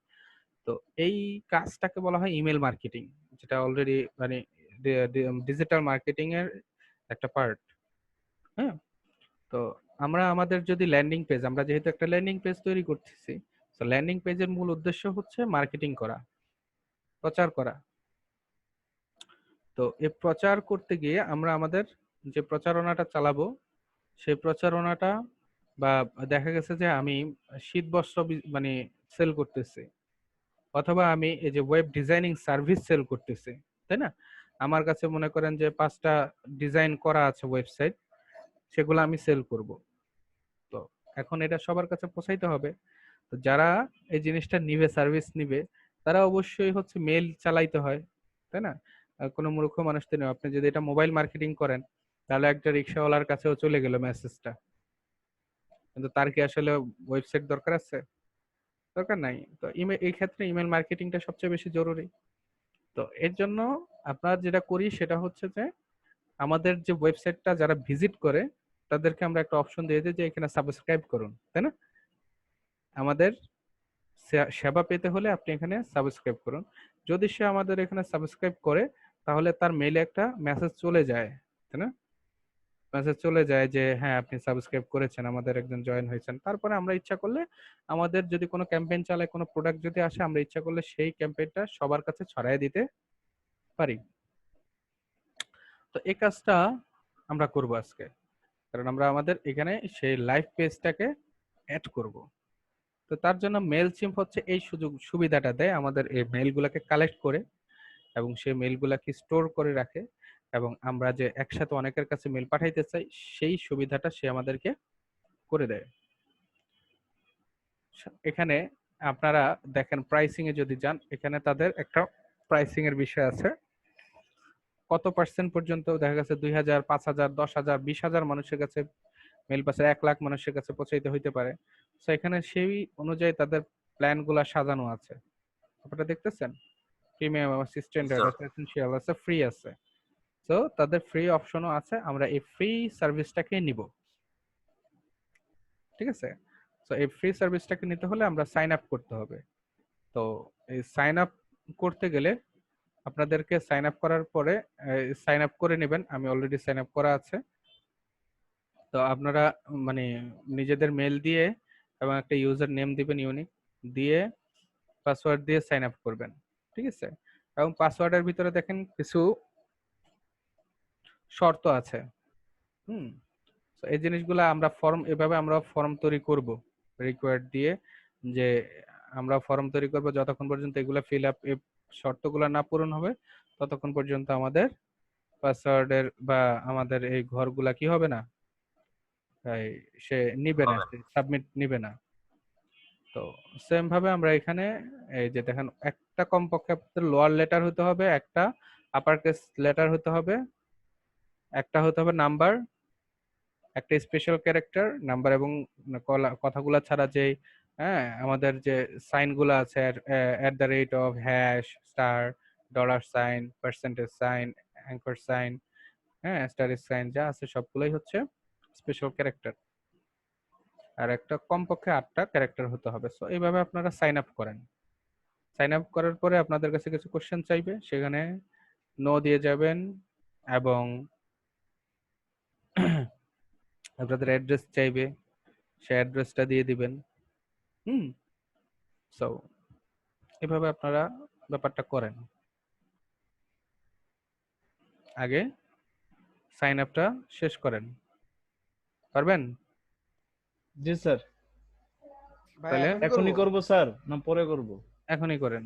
তো এই কাজটাকে বলা হয় ইমেল মার্কেটিং, যেটা অলরেডি মানে ডিজিটাল মার্কেটিং এর একটা পার্ট। হ্যাঁ, তো আমরা আমাদের যদি ল্যান্ডিং পেজ, আমরা যেহেতু একটা ল্যান্ডিং পেজ তৈরি করতেছি, তো ল্যান্ডিং পেজের মূল উদ্দেশ্য হচ্ছে মার্কেটিং করা, প্রচার করা। তো এই প্রচার করতে গিয়ে আমরা আমাদের যে প্রচারণাটা চালাবো সেই প্রচারণাটা, বা দেখা গেছে যে আমি শীত বস্ত্র মানে সেল করতেছি, অথবা আমি এই যে ওয়েব ডিজাইনিং সার্ভিস সেল করতেছি, তাই না? আমার কাছে মনে করেন যে 5টা ডিজাইন করা আছে ওয়েবসাইট, সেগুলো আমি সেল করব। তো এখন এটা সবার কাছে পৌঁছাইতে হবে। তো যারা এই জিনিসটা নিবে, সার্ভিস নিবে, তারা অবশ্যই হচ্ছে মেল চালাইতে হয়, তাই না? কোনো মূর্খ মানুষ তো নয়। আপনি যদি এটা মোবাইল মার্কেটিং করেন তাহলে একটা রিক্সাওয়ালার কাছেও চলে গেল মেসেজটা, কিন্তু তার কি আসলে ওয়েবসাইট দরকার আছে? দরকার নাই। তো ইমেল, এই ক্ষেত্রে ইমেল মার্কেটিংটা সবচেয়ে বেশি জরুরি। তো এর জন্য আপনার যেটা করি সেটা হচ্ছে যে আমাদের যে ওয়েবসাইটটা যারা ভিজিট করে তাদেরকে আমরা একটা অপশন দিয়ে দিই যে এখানে সাবস্ক্রাইব করুন, তাই না? আমাদের সেবা পেতে হলে আপনি এখানে সাবস্ক্রাইব করুন। যদি সে আমাদের এখানে সাবস্ক্রাইব করে তাহলে তার মেইলে একটা মেসেজ চলে যায়, তাই না? মেসেজ চলে যায় যে হ্যাঁ আপনি সাবস্ক্রাইব করেছেন, আমাদের একজন জয়েন হয়েছেন। তারপরে আমরা ইচ্ছা করলে আমাদের যদি কোনো ক্যাম্পেইন চালায়, কোনো প্রোডাক্ট যদি আসে, আমরা ইচ্ছা করলে সেই ক্যাম্পেইনটা সবার কাছে ছড়াই দিতে পারি। তো এই কাজটা আমরা করব আজকে, কারণ আমরা আমাদের এখানে সেই লাইভ পেজটাকে অ্যাড করব। তো তার জন্য মেইলচিম্প হচ্ছে এই সুবিধাটা দেয়, আমাদের এই মেইলগুলোকে কালেক্ট করে এবং সেই মেইলগুলোকে স্টোর করে রাখে, এবং আমরা যে একসাথে অনেকের কাছে মেইল পাঠাইতে চাই সেই সুবিধাটা সে আমাদেরকে করে দেয়। এখানে আপনারা দেখেন প্রাইসিং এ যদি যান, এখানে তাদের একটা প্রাইসিং এর বিষয় আছে। কত পার্সেন্ট পর্যন্ত দেখা গেছে 2000, 5000, 10,000, 20,000 মানুষের কাছে মেল পাশে 1 লাখ মানুষের কাছে পৌঁছাইতে হইতে পারে। তো এখানে সেই অনুযায়ী তাদের প্ল্যান গুলা সাজানো আছে, আপনারা দেখতেছেন। প্রিমিয়াম আছে, স্ট্যান্ডার্ড আছে, এসেনশিয়াল আছে, ফ্রি আছে। তো তাদের ফ্রি অপশনও আছে, আমরা এই ফ্রি সার্ভিসটাকে নিব, ঠিক আছে? তো এই ফ্রি সার্ভিসটাকে নিতে হলে আমরা সাইন আপ করতে হবে। তো এই সাইন আপ করতে গেলে আপনাদেরকে সাইন আপ করার পরে সাইন আপ করে নেবেন। আমি অলরেডি সাইন আপ করা আছে। তো আপনারা মানে নিজেদের মেল দিয়ে এবং একটা ইউজার নেম দিবেন ইউনিক, দিয়ে পাসওয়ার্ড দিয়ে সাইন আপ করবেন, ঠিক আছে? এবং পাসওয়ার্ডের ভিতরে দেখেন কিছু শর্ত আছে। তো এই জিনিসগুলো আমরা এভাবে আমরা ফর্ম তৈরি করব রিকোয়ার্ড দিয়ে, যে আমরা ফর্ম তৈরি করব যতক্ষণ পর্যন্ত এগুলো ফিল আপ, শর্তগুলো না পূরণ হবে ততক্ষণ পর্যন্ত আমাদের পাসওয়ার্ডের বা আমাদের এই ঘরগুলা কি হবে না, সে নিবে না, সাবমিট নিবে না। তো সেম ভাবে আমরা এখানে এই যে দেখেন একটা কমপক্ষে আপনাদের লোয়ার লেটার হতে হবে, একটা আপার কেস লেটার হতে হবে, একটা হতে হবে নাম্বার, একটা স্পেশাল ক্যারেক্টার নাম্বার, এবং কথাগুলো ছাড়া যে হ্যাঁ আমাদের যে সাইনগুলো আছে, @, hash, star, dollar sign, percentage sign, anchor sign, হ্যাঁ স্টার সাইন যা আছে সবগুলোই হচ্ছে স্পেশাল ক্যারেক্টার। আর একটা কমপক্ষে 8টা ক্যারেক্টার হতে হবে। সো এইভাবে আপনারা সাইন আপ করেন। সাইন আপ করার পরে আপনাদের কাছে কিছু কোশ্চেন চাইবে, সেখানে নো দিয়ে যাবেন এবং আপনাদের অ্যাড্রেস চাইবে, সেই অ্যাড্রেসটা দিয়ে দিবেন। সো এভাবে আপনারা ব্যাপারটা করেন। আগে সাইন আপটা শেষ করেন, পারবেন? জি স্যার। ভাই তাহলে এখনই করব স্যার না পরে করব? এখনই করেন,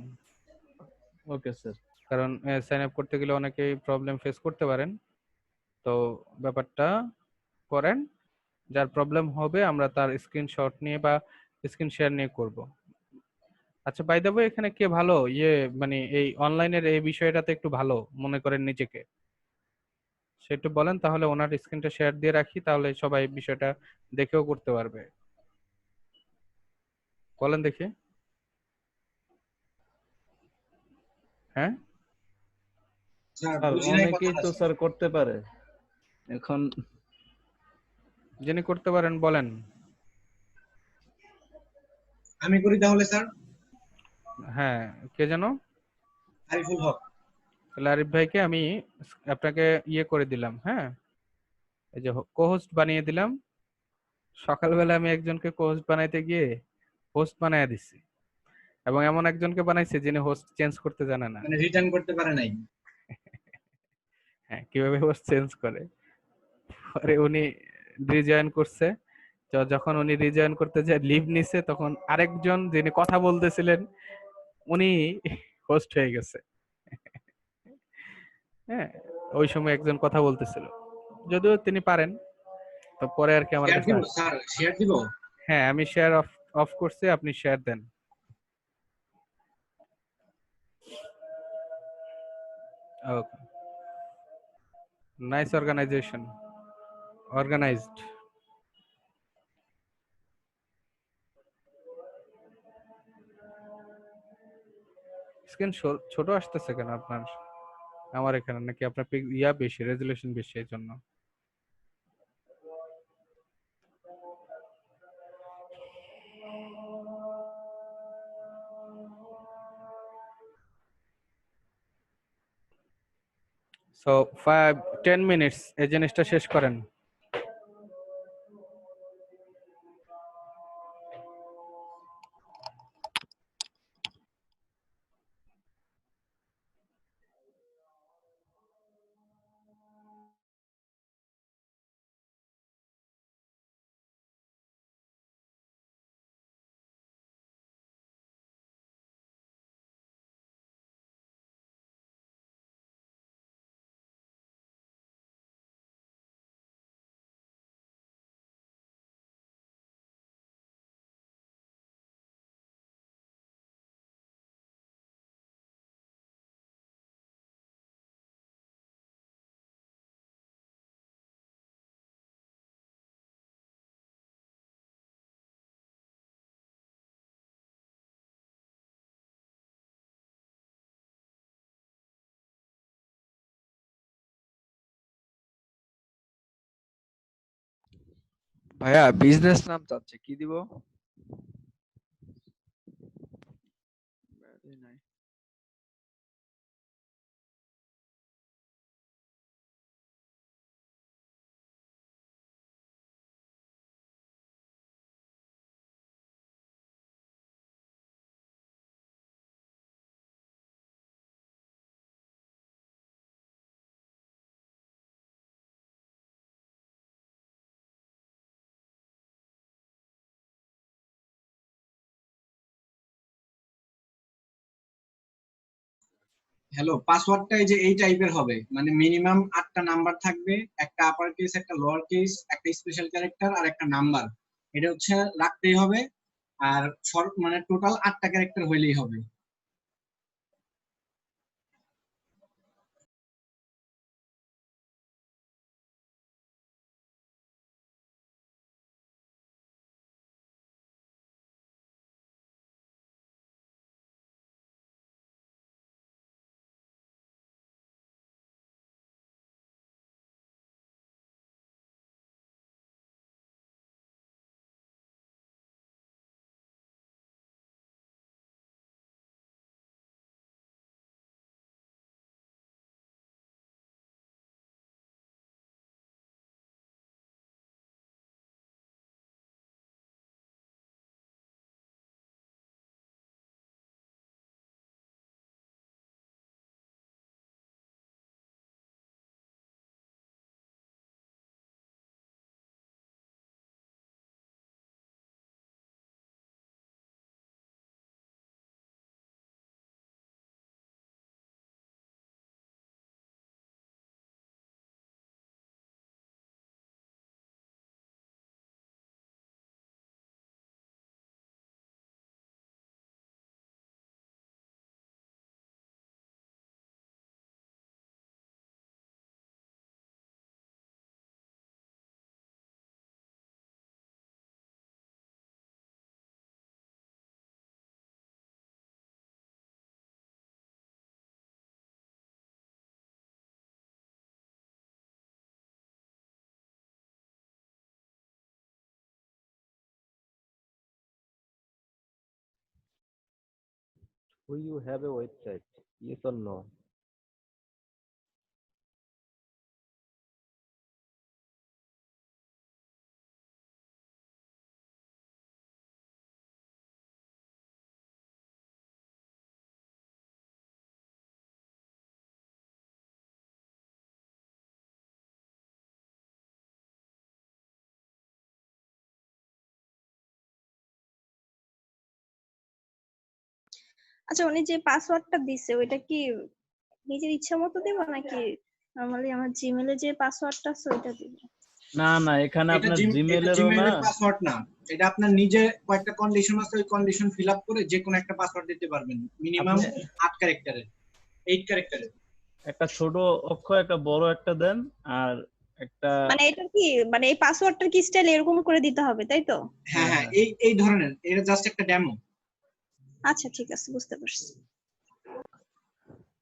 ওকে স্যার। কারণ সাইন আপ করতে গেলে অনেকেই প্রবলেম ফেস করতে পারেন। তো ব্যাপারটা করেন, যার প্রবলেম হবে আমরা তার স্ক্রিনশট নিয়ে বা স্ক্রিন শেয়ার নিয়ে করব। আচ্ছা, বাই দ্য ওয়ে, এখানে কে ভালো মানে এই অনলাইনের এই বিষয়টাতে একটু ভালো মনে করেন নিজেকে, সে একটু বলেন, তাহলে ওনার স্ক্রিনটা শেয়ার দিয়ে রাখি, তাহলে সবাই বিষয়টা দেখেও করতে পারবে। বলেন দেখি। হ্যাঁ, স্যার স্যার বুঝি নাই অনেকেই কথাটা তো স্যার। স্যার করতে পারে এখন। যিনি করতে পারেন বলেন। আমি করি তাহলে স্যার। হ্যাঁ, কে যেন? আরিফুল হক। তাহলে আরিফ ভাইকে আমি আপনাকে করে দিলাম। হ্যাঁ, এই যে কোহোস্ট বানিয়ে দিলাম। সকালবেলা আমি একজনকে কোহোস্ট বানাইতে গিয়ে হোস্ট বানায় দিচ্ছি, এবং এমন একজনকে বানাইছি যিনি হোস্ট চেঞ্জ করতে জানে না। মানে রিটার্ন করতে পারে নাই। হ্যাঁ, কিভাবে হোস্ট চেঞ্জ করে। পরে উনি রিজয়েন করছে। তো যখন উনি রিজয়েন করতে যায় লিভ নিছে, তখন আরেকজন যিনি কথা বলতেছিলেন উনি হোস্ট হয়ে গেছে। হ্যাঁ, ওই সময় একজন কথা বলতেছিল, যদিও তিনি পারেন। তো পরে আর কি আমার শেয়ার কাছে দিব আসছে। স্যার, শেয়ার দিব। হ্যাঁ, আমি শেয়ার অফ অফ করছি, আপনি শেয়ার দেন। ওকে, নাইস অর্গানাইজেশন, অর্গানাইজড। স্ক্রিন ছোট আসতেছে কেন আপনার আমার এখানে? নাকি আপনার বেশি, রেজুলেশন বেশি এই জন্য? সো 5-10 মিনিটস এই জিনিসটা শেষ করেন। ভাইয়া বিজনেস নাম চাচ্ছে, কি দিব? হ্যালো, পাসওয়ার্ডটা এই যে এই টাইপের হবে, মানে মিনিমাম 8টা নাম্বার থাকবে, একটা আপার কেস, একটা লোয়ার কেস, একটা স্পেশাল ক্যারেক্টার আর একটা নাম্বার। এটা হচ্ছে রাখতেই হবে। আর মানে টোটাল 8টা ক্যারেক্টার হইলেই হবে। Do you have a website? Yes or no? আচ্ছা, উনি যে পাসওয়ার্ডটা দিছে ওইটা কি নিজের ইচ্ছা মতো দিব নাকি নরমালি আমার জিমেলে যে পাসওয়ার্ডটা আছে ওইটা দিব? না না, এখানে এটা আপনার এটা জিমেলেরও না। জিমেইলের পাসওয়ার্ড না, এটা আপনার নিজে কয়েকটা কন্ডিশন আছে, ওই কন্ডিশন ফিল আপ করে যে কোনো একটা পাসওয়ার্ড দিতে পারবেন, মিনিমাম আপনি 8 ক্যারেক্টারের 8 ক্যারেক্টারের। একটা ছোট অক্ষর একটা বড় একটা দেন, আর একটা মানে এটা কি মানে এই পাসওয়ার্ডটার কি স্টাইল এরকম করে দিতে হবে তাই তো? হ্যাঁ হ্যাঁ, এই ধরনের, এটা জাস্ট একটা ডেমো। আচ্ছা ঠিক আছে, বুঝতে পারছি।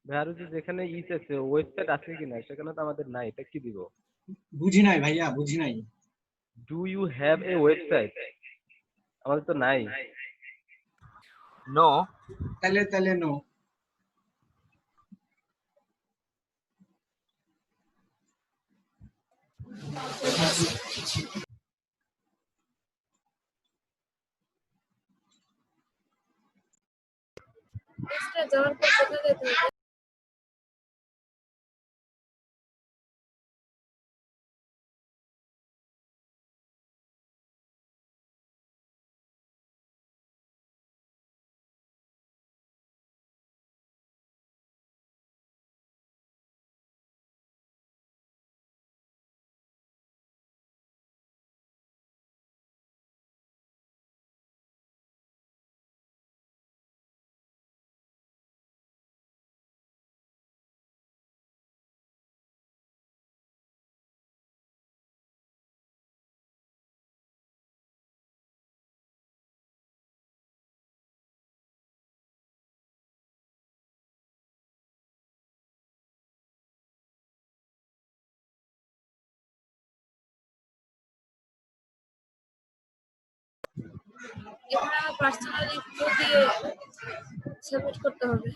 ভাই আরো যে যেখানে আছে ওয়েবসাইট আছে কিনা সেখানে তো আমাদের নাই, এটা কি দিব? বুঝি নাই ভাইয়া, বুঝি নাই। Do you have a website? আমাদের তো নাই। নো। তাহলে নো। যাওয়ার পর কোথায় যেতে হবে? এখানে আমার পার্সোনাল ইনফো দিয়ে সাবমিট করতে হবে।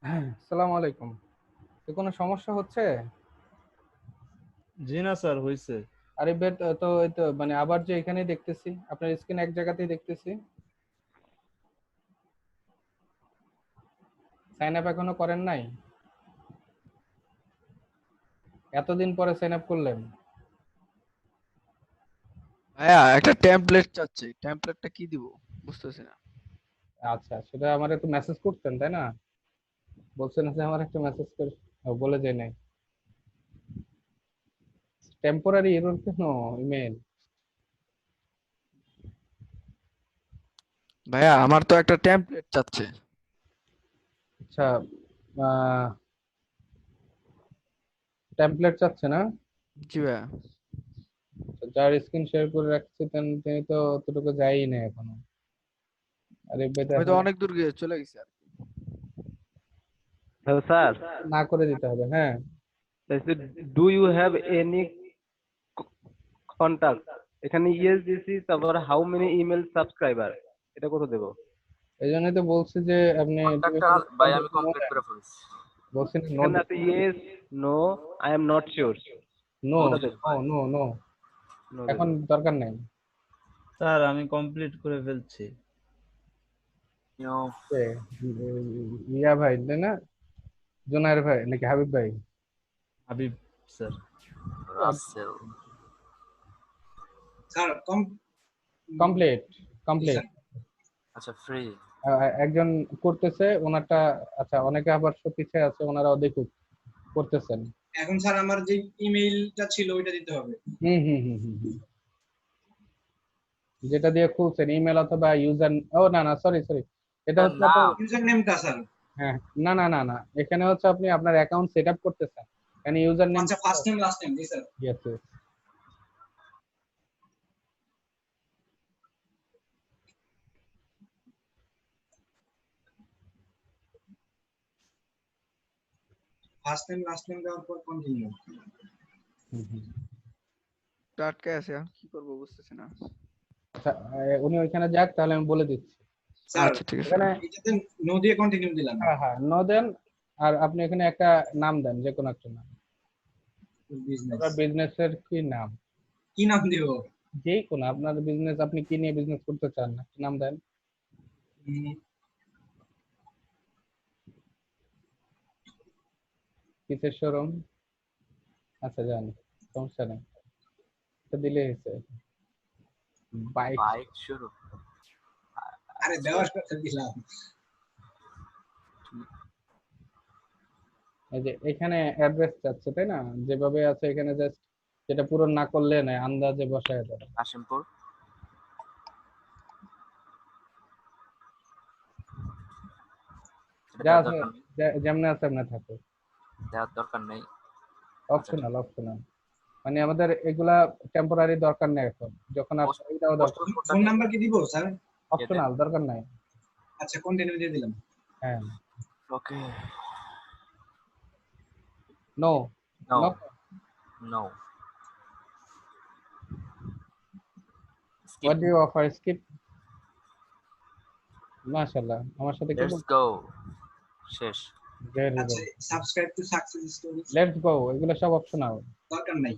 আসসালামু আলাইকুম। তো কোনো সমস্যা হচ্ছে? জি না স্যার, হয়েছে। আরে বেট, তো এই তো মানে আবার যে এখানেই দেখতেছি আপনার স্ক্রিন এক জায়গাতেই দেখতেছি, সাইন আপ এখনো করেন নাই? এতদিন পরে সাইন আপ করলেন? ভাইয়া একটা টেমপ্লেট চাচ্ছি, টেমপ্লেটটা কি দিব বুঝতেছি না। আচ্ছা, সেটা আমার একটু মেসেজ করতেন তাই না? বলছেন যে আমার একটা মেসেজ করে বলে যায় নাই। টেম্পোরারি এরর কেন ইমেল? ভাইয়া আমার তো একটা টেমপ্লেট চাচ্ছে। আচ্ছা, টেমপ্লেট চাচ্ছে না? জি ভাইয়া। যার স্ক্রিন শেয়ার করে রাখছি তিনি তো অতটুকু যায়ই না এখনো। আরে বেটা হয়তো অনেক দূর গিয়ে চলে গেছে আর কি। হ্যালো স্যার, না করে দিতে হবে। হ্যাঁ, do you have any contact? এখানে ইয়েস দিছি, তারপর হাউ মেনি ইমেল সাবস্ক্রাইবার, এটা কত দেব? এই জন্যই তো বলছি যে আপনি কন্টাক্টটা ভাই আমি কমপ্লিট করে ফেলছি। বলছেন নো, এখানে আছে yes, no, I am not sure, no কোনটা দেব? নো নো, নো এখন দেব। দরকার নেই। স্যার আমি কমপ্লিট করে ফেলছি। কে? ইয়া ভাই তাই না? জোনায়ের ভাই নাকি হাবিব ভাই? Habib sir. Rasel sir complete complete. আচ্ছা ফ্রি। একজন করতেছে ওনারটা। আচ্ছা, অনেকে আবার পিছে আছে, ওনারাও দেখুক করতেছেন। এখন স্যার আমার যে ইমেইলটা ছিল ওইটা দিতে হবে। হুম হুম হুম হুম হুম। যেটা দিয়ে খুলছেন ইমেল অথবা ইউজার, ও না না সরি সরি, এটা হচ্ছে ইউজার নেমটা স্যার। হ্যাঁ, না না না না, এখানে হচ্ছে আপনি আপনার অ্যাকাউন্ট সেটআপ করতেছেন, এখানে ইউজার নেম। আচ্ছা, ফার্স্ট নেম লাস্ট নেম। জি sir. Yes yes. First name last name দেওয়ার পর কন্টিনিউ। টাটকা আছে, আমি কি করব বুঝতেছি না। আচ্ছা, উনি ওইখানে যাক, তাহলে আমি বলে দিচ্ছি। স্যার আচ্ছা ঠিক আছে। এখানে এটাতে নো দিয়ে কন্টিনিউ দিলাম। হ্যাঁ হ্যাঁ, নো দেন। আর আপনি এখানে একটা নাম দেন, যে কোনো একটা নাম। বিজনেস। আপনার বিজনেসের কি নাম? কি নাম দিব? যেই কোনো আপনার বিজনেস, আপনি কি নিয়ে বিজনেস করতে চান না, নাম দেন। কিসের শোরুম? আচ্ছা জানি, সমস্যা নেই, এটা দিলে হয়েছে। বাইক শুরু। আরে দেওয়ার কথা দিলাম। এই যে এখানে অ্যাড্রেস চাচ্ছে তাই না? যেভাবে আছে এখানে জাস্ট যেটা পূরণ না করলে না, আন্দাজে বসায় দেবে। কাশিমপুর। যা আছে যেমন আছে এমনি থাকে, দেওয়ার দরকার নেই। অপশনাল অপশনাল, মানে আমাদের এগুলা টেম্পোরারি দরকার নেই এখন, যখন আপনার এটাও দরকার। ফোন নাম্বার কি দিব স্যার? অপশনাল, দরকার নাই। আচ্ছা, কন্টিনিউ দিয়ে দিলাম। হ্যাঁ। Okay. No no no no. What do you offer? Skip. মাশাআল্লাহ, আমার সাথে কি লেটস গো। শেষ। আচ্ছা, subscribe to success story. Let's go, এগুলো সব অপশনাল, দরকার নাই।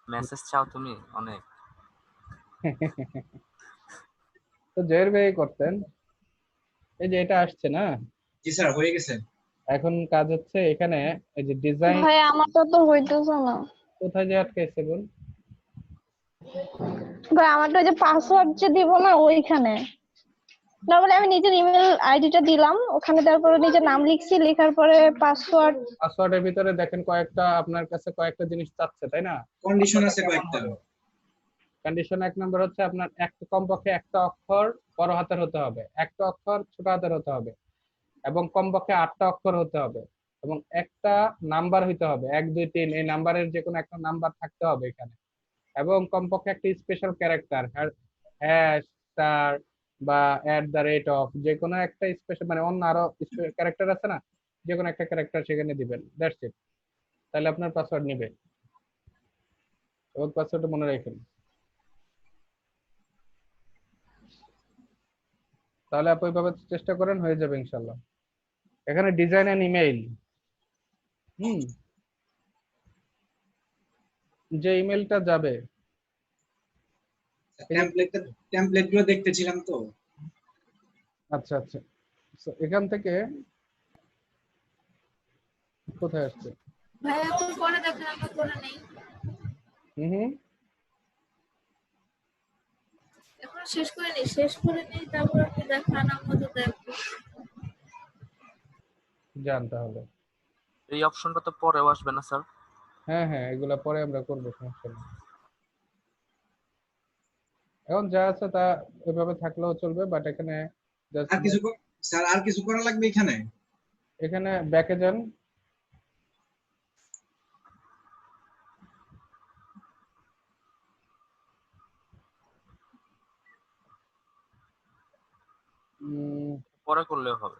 মেসেজ চাও তুমি অনেক। তো জয়ের ভাই করতেন। এই যে এটা আসছে না? জি স্যার, হয়ে গেছে। এখন কাজ হচ্ছে এখানে এই যে ডিজাইন। ভাই আমারটা তো হইতেছে না। কোথায় যে আটকাইছে বল? ভাই আমারটা যে পাসওয়ার্ড যে দিব না ওইখানে, নরমালি আমি নিজের ইমেল আইডিটা দিলাম, ওখানে তারপরে নিজের নাম লিখছি, লেখার পরে পাসওয়ার্ডের ভিতরে দেখেন কয়েকটা, আপনার কাছে কয়েকটা জিনিস চাচ্ছে তাই না? কন্ডিশন আছে কয়েকটা। কন্ডিশন 1 নম্বর হচ্ছে আপনার কমপক্ষে একটা অক্ষর বড় হাতের হতে হবে, একটা অক্ষর ছোট হাতের হতে হবে, এবং কমপক্ষে 8টা অক্ষর হতে হবে, এবং একটা নাম্বার হইতে হবে, 1 2 3, এই নাম্বারের যে কোনো একটা নাম্বার থাকতে হবে এখানে, এবং কমপক্ষে একটা স্পেশাল ক্যারেক্টার, হ্যাশ, স্টার বা @, যে কোনো একটা স্পেশাল, মানে অন্য আরো ক্যারেক্টার আছে না, যে কোনো একটা ক্যারেক্টার সেখানে দিবেন। That's it. তাহলে আপনার পাসওয়ার্ড নেবে, এবং পাসওয়ার্ডটা মনে রাখবেন। তাহলে আপনি ওইভাবে চেষ্টা করেন, হয়ে যাবে ইনশাল্লাহ। এখানে ডিজাইন এন্ড ইমেইল, যে ইমেলটা যাবে, টেমপ্লেট গুলো দেখতেছিলাম তো। আচ্ছা আচ্ছা, এখান থেকে কোথায় আসছে? ভাইয়া তুমি পরে দেখেন, আমরা করে নেই। হুম, এখন শেষ করে নেই, শেষ করে নেই, তারপর আপনি দেখান, আমরা তো দেখবো। যান তাহলে। এই অপশনটা তো পরেও আসবে না স্যার? হ্যাঁ হ্যাঁ, এগুলা পরে আমরা করবো, সমস্যা নেই। এখন যা আছে তা এভাবে থাকলেও চলবে, বাট এখানে just আর কিছু স্যার আর কিছু করা লাগবে এখানে? এখানে ব্যাকে যান। পরে করলেও হবে।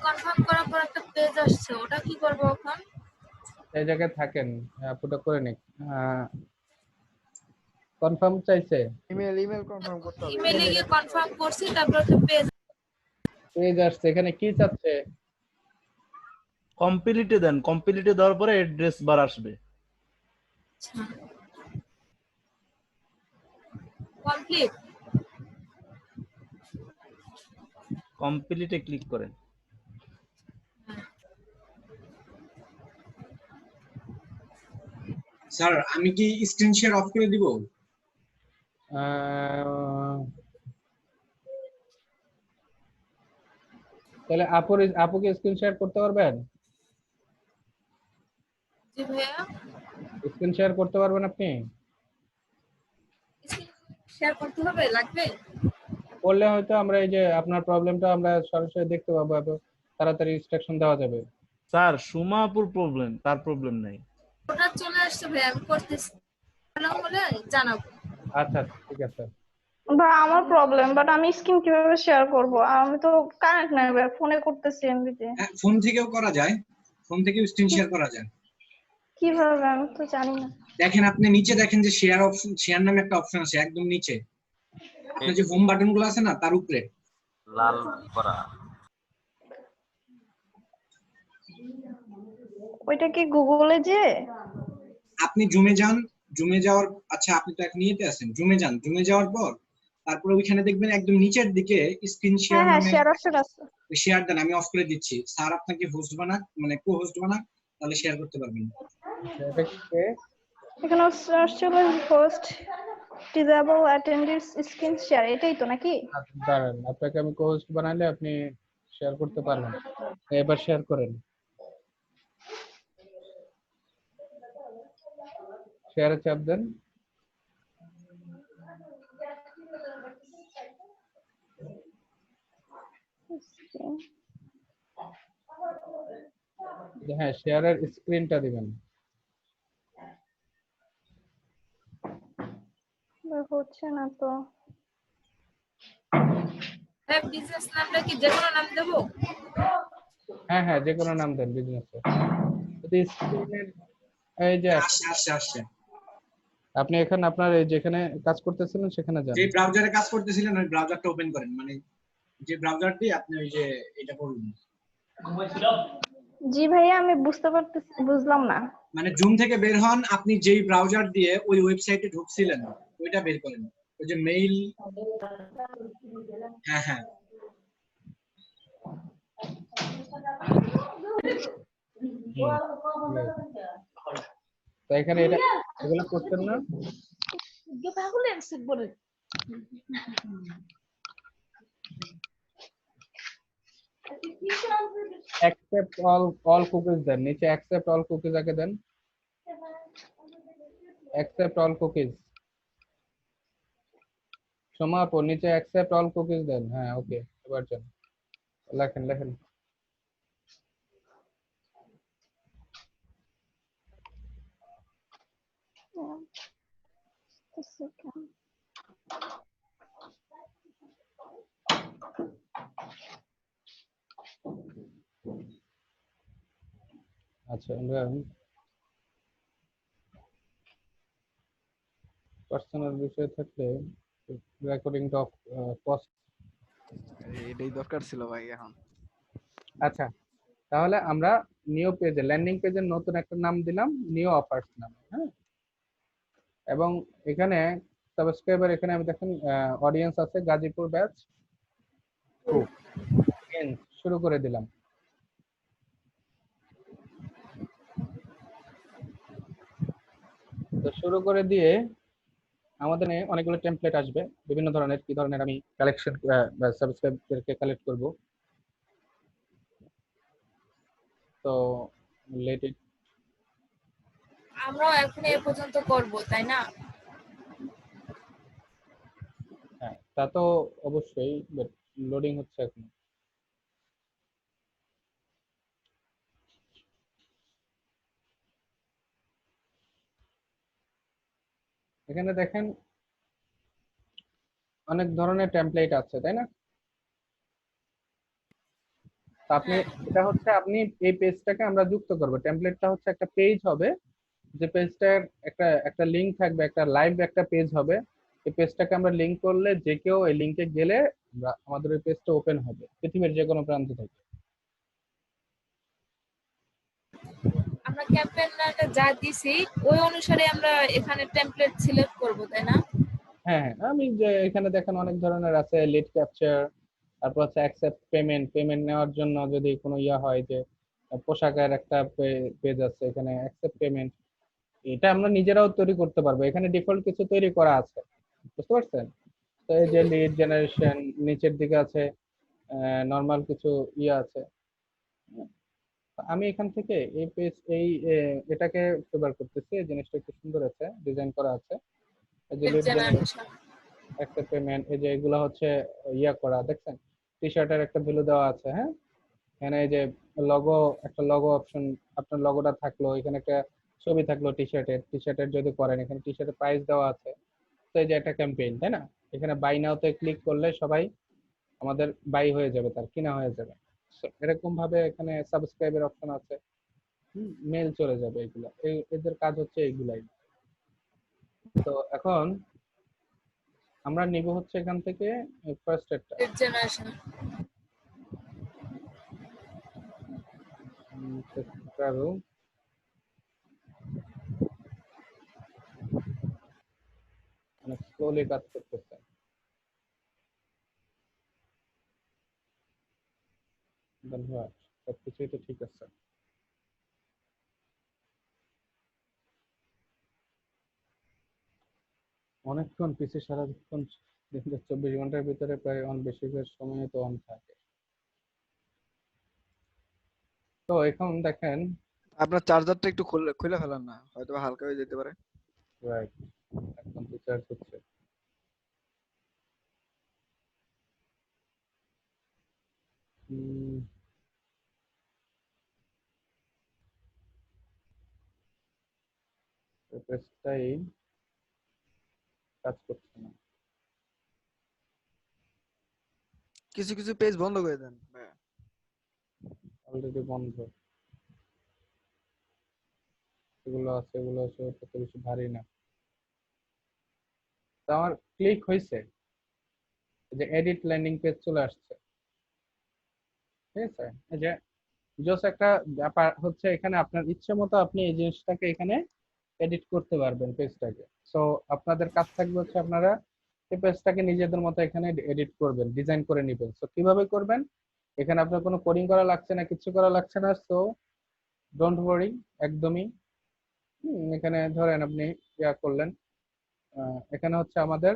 কনফার্ম করার পর একটা পেজ আসছে, ওটা কি করব এখন? এই জায়গায় থাকেন, পুরো করে নিক। কনফার্ম চাইছে, ইমেল কনফার্ম করতে হবে। ইমেলে গিয়ে কনফার্ম করছি, তারপর একটা পেজ পেজ আসছে। এখানে কি চাচ্ছে? কমপ্লিটে দেন, কমপ্লিটে দেওয়ার পরে অ্যাড্রেস বার আসবে। কমপ্লিট। কমপ্লিটে ক্লিক করেন। স্যার আমি কি স্ক্রিন শেয়ার অফ করে দিব? তাহলে আপুকে স্ক্রিন শেয়ার করতে পারবেন? জি ভাইয়া, স্ক্রিন শেয়ার করতে পারবেন আপনি? শেয়ার করতে হবে, লাগবে? করলে হয়তো আমরা এই যে আপনার প্রবলেমটা আমরা সরাসরি দেখতে পাবো, এত তাড়াতাড়ি ইনস্ট্রাকশন দেওয়া যাবে। স্যার সুমাপুর প্রবলেম, তার প্রবলেম নাই। ওটা চলে আসছে ভাইয়া, আমি করতেছি, ভালো হলে জানাবো। আচ্ছা ঠিক আছে। বা আমার প্রবলেম, বাট আমি স্ক্রিন কিভাবে শেয়ার করব? আমি তো কানেক্ট নাই ভাই, ফোনে করতেছি এমবিতে। ফোন থেকেও করা যায়, ফোন থেকেও স্ক্রিন শেয়ার করা যায়। কিভাবে আমি তো জানি না। দেখেন আপনি নিচে দেখেন যে শেয়ার অপশন, শেয়ার নামে একটা অপশন আছে একদম নিচে। আপনার যে হোম বাটন গুলো আছে না তার উপরে লাল করা। ওইটা কি গুগলে যে আপনি জুমে যান, জুমে যাওয়ার, আচ্ছা আপনি তো এখন ইয়েতে আছেন, জুমে যান, জুমে যাওয়ার পর তারপরে ওইখানে দেখবেন একদম নিচের দিকে স্ক্রিন শেয়ার হ্যাঁ নামে শেয়ার অপশন আছে। শেয়ার দেন, আমি অফ করে দিচ্ছি। স্যার আপনাকে হোস্ট বানাক, মানে কো হোস্ট বানাক, তাহলে শেয়ার করতে পারবেন। এখানে আসছে host disable attendance screen share, এটাই তো নাকি? দাঁড়ান, আপনাকে আমি কো-হোস্ট বানাইলে আপনি শেয়ার করতে পারবেন। এবার শেয়ার করেন, শেয়ারে চাপ দেন। হ্যাঁ, শেয়ারের স্ক্রিনটা দিবেন। হচ্ছে না তো। বিজনেস নামটা কি যে কোনো নাম দেবো? হ্যাঁ হ্যাঁ, যে কোনো নাম দেন বিজনেসে। যদি স্ক্রিনের এই যে আসছে আপনি এখন আপনার এই যেখানে কাজ করতেছিলেন সেখানে যান। যে ব্রাউজারে কাজ করতেছিলেন ওই ব্রাউজারটা ওপেন করেন, মানে যে ব্রাউজার দিয়ে আপনি ওই যে এটা করুন। জি ভাইয়া, আমি বুঝতে পারতেছি, বুঝলাম না। মানে জুম থেকে বের হন, আপনি যেই ব্রাউজার দিয়ে ওই ওয়েবসাইটে ঢুকছিলেন ওইটা বের করেন, ওই যে মেইল। হ্যাঁ হ্যাঁ, তো এখানে এটা এগুলো করছেন না? অ্যাকসেপ্ট অল কুকিজ দেন, নিচে অ্যাকসেপ্ট অল কুকিজ আগে দেন। অ্যাকসেপ্ট অল কুকিজ সমাপন, নিচে অ্যাকসেপ্ট অল কুকিজ দেন। হ্যাঁ ওকে, এবার যান, লেখেন। আচ্ছা, ইমরান পার্সোনাল বিষয় থাকলে রেকর্ডিংটা কস্ট। এটাই দরকার ছিল ভাই এখন। আচ্ছা, তাহলে আমরা নিউ পেজে, ল্যান্ডিং পেজের নতুন একটা নাম দিলাম নিউ অফার্স নামে। হ্যাঁ, এবং এখানে সাবস্ক্রাইবার, এখানে আমি দেখেন অডিয়েন্স আছে গাজীপুর ব্যাচ 2 শুরু করে দিলাম। তো শুরু করে দিয়ে আমাদের অনেকগুলো টেমপ্লেট আসবে বিভিন্ন ধরনের, কি ধরনের আমি কালেকশন সাবস্ক্রাইবারকে কালেক্ট করব। তো লেট ইট। আমরাও এখন এ পর্যন্ত করব, তাই না? হ্যাঁ, তা তো অবশ্যই, বাট লোডিং হচ্ছে এখন। এখানে দেখেন অনেক ধরনের টেমপ্লেট আছে, তাই না? তো আপনি, এটা হচ্ছে আপনি এই পেজটাকে আমরা যুক্ত করব। টেমপ্লেটটা হচ্ছে একটা পেজ হবে, যে পেজটার একটা একটা লিংক থাকবে, একটা লাইভ একটা পেজ হবে। এই পেজটাকে আমরা লিংক করলে যে কেউ এই লিংকে গেলে আমাদের ওই পেজটা ওপেন হবে পৃথিবীর যে কোনো প্রান্ত থেকে। আমরা ক্যাম্পেইনটা যা দিছি ওই অনুসারে আমরা এখানে টেমপ্লেট সিলেক্ট করব, তাই না? হ্যাঁ হ্যাঁ, আমি যে এখানে দেখেন অনেক ধরনের আছে, লিড ক্যাপচার, তারপর হচ্ছে অ্যাকসেপ্ট পেমেন্ট, পেমেন্ট নেওয়ার জন্য যদি কোনো ইয়া হয়, যে পোশাকের একটা পেজ আছে এখানে অ্যাকসেপ্ট পেমেন্ট, এটা আমরা নিজেরাও তৈরি করতে পারবো। এখানে ডিফল্ট কিছু তৈরি করা আছে, বুঝতে পারছেন? তো এই যে লিড জেনারেশন, নিচের দিকে আছে নর্মাল কিছু ইয়ে আছে। আমি এখান থেকে এই পেজ এটাকে ফেভার করতেছি, এই জিনিসটা একটু সুন্দর আছে, ডিজাইন করা আছে। এই যে লিড জেনারেশন, একটা পেমেন্ট, এই যে এগুলো হচ্ছে ইয়া করা, দেখছেন টি শার্টের একটা ভ্যালু দেওয়া আছে। হ্যাঁ, এখানে এই যে লগো, একটা লগো অপশন, আপনার লগোটা থাকলো, এখানে একটা ছবি থাকলো টি শার্টের, টি শার্টের যদি করেন এখানে টি শার্টের প্রাইস দেওয়া আছে। তো এই যে একটা ক্যাম্পেইন, তাই না? এখানে বাই নাওতে ক্লিক করলে সবাই আমাদের বাই হয়ে যাবে, তার কিনা হয়ে যাবে। এরকম ভাবে এখানে সাবস্ক্রাইবের অপশন আছে, মেল চলে যাবে। এগুলা এদের কাজ হচ্ছে এইগুলাই। তো এখন আমরা নিব হচ্ছে এখান থেকে ফার্স্ট একটা জেনারেশন। ট্রাভেল, অনেক স্লোলি কাজ করতেছে। ধন্যবাদ, সবকিছুই তো ঠিক আছে। অনেকক্ষণ পিসি সারাক্ষণ 24 ঘন্টার ভিতরে প্রায় বেশিরভাগ সময় তো অন থাকে। তো এখন দেখেন আপনার চার্জারটা একটু খুলে খুলে ফেলান না, হয়তো হালকা হয়ে যেতে পারে। রাইট, এখন তো চার্জ হচ্ছে। পেজটাই কাজ করছে না। কিছু কিছু পেজ বন্ধ করে দেন। অলরেডি বন্ধ। এগুলো আছে, এগুলো তত বেশি ভারী না। তো আমার ক্লিক হয়েছে, যে এডিট ল্যান্ডিং পেজ চলে আসছে, ঠিক আছে? এই যে জাস্ট একটা ব্যাপার হচ্ছে, এখানে আপনার ইচ্ছে মতো আপনি এই জিনিসটাকে এখানে এডিট করতে পারবেন পেজটাকে। সো আপনাদের কাজ থাকবে হচ্ছে আপনারা এই পেজটাকে নিজেদের মতো এখানে এডিট করবেন, ডিজাইন করে নেবেন। সো কিভাবে করবেন, এখানে আপনার কোনো কোডিং করা লাগছে না, কিছু করা লাগছে না। সো ডোন্ট ওয়ারি, একদমই। এখানে ধরেন আপনি ইয়া করলেন, এখানে হচ্ছে আমাদের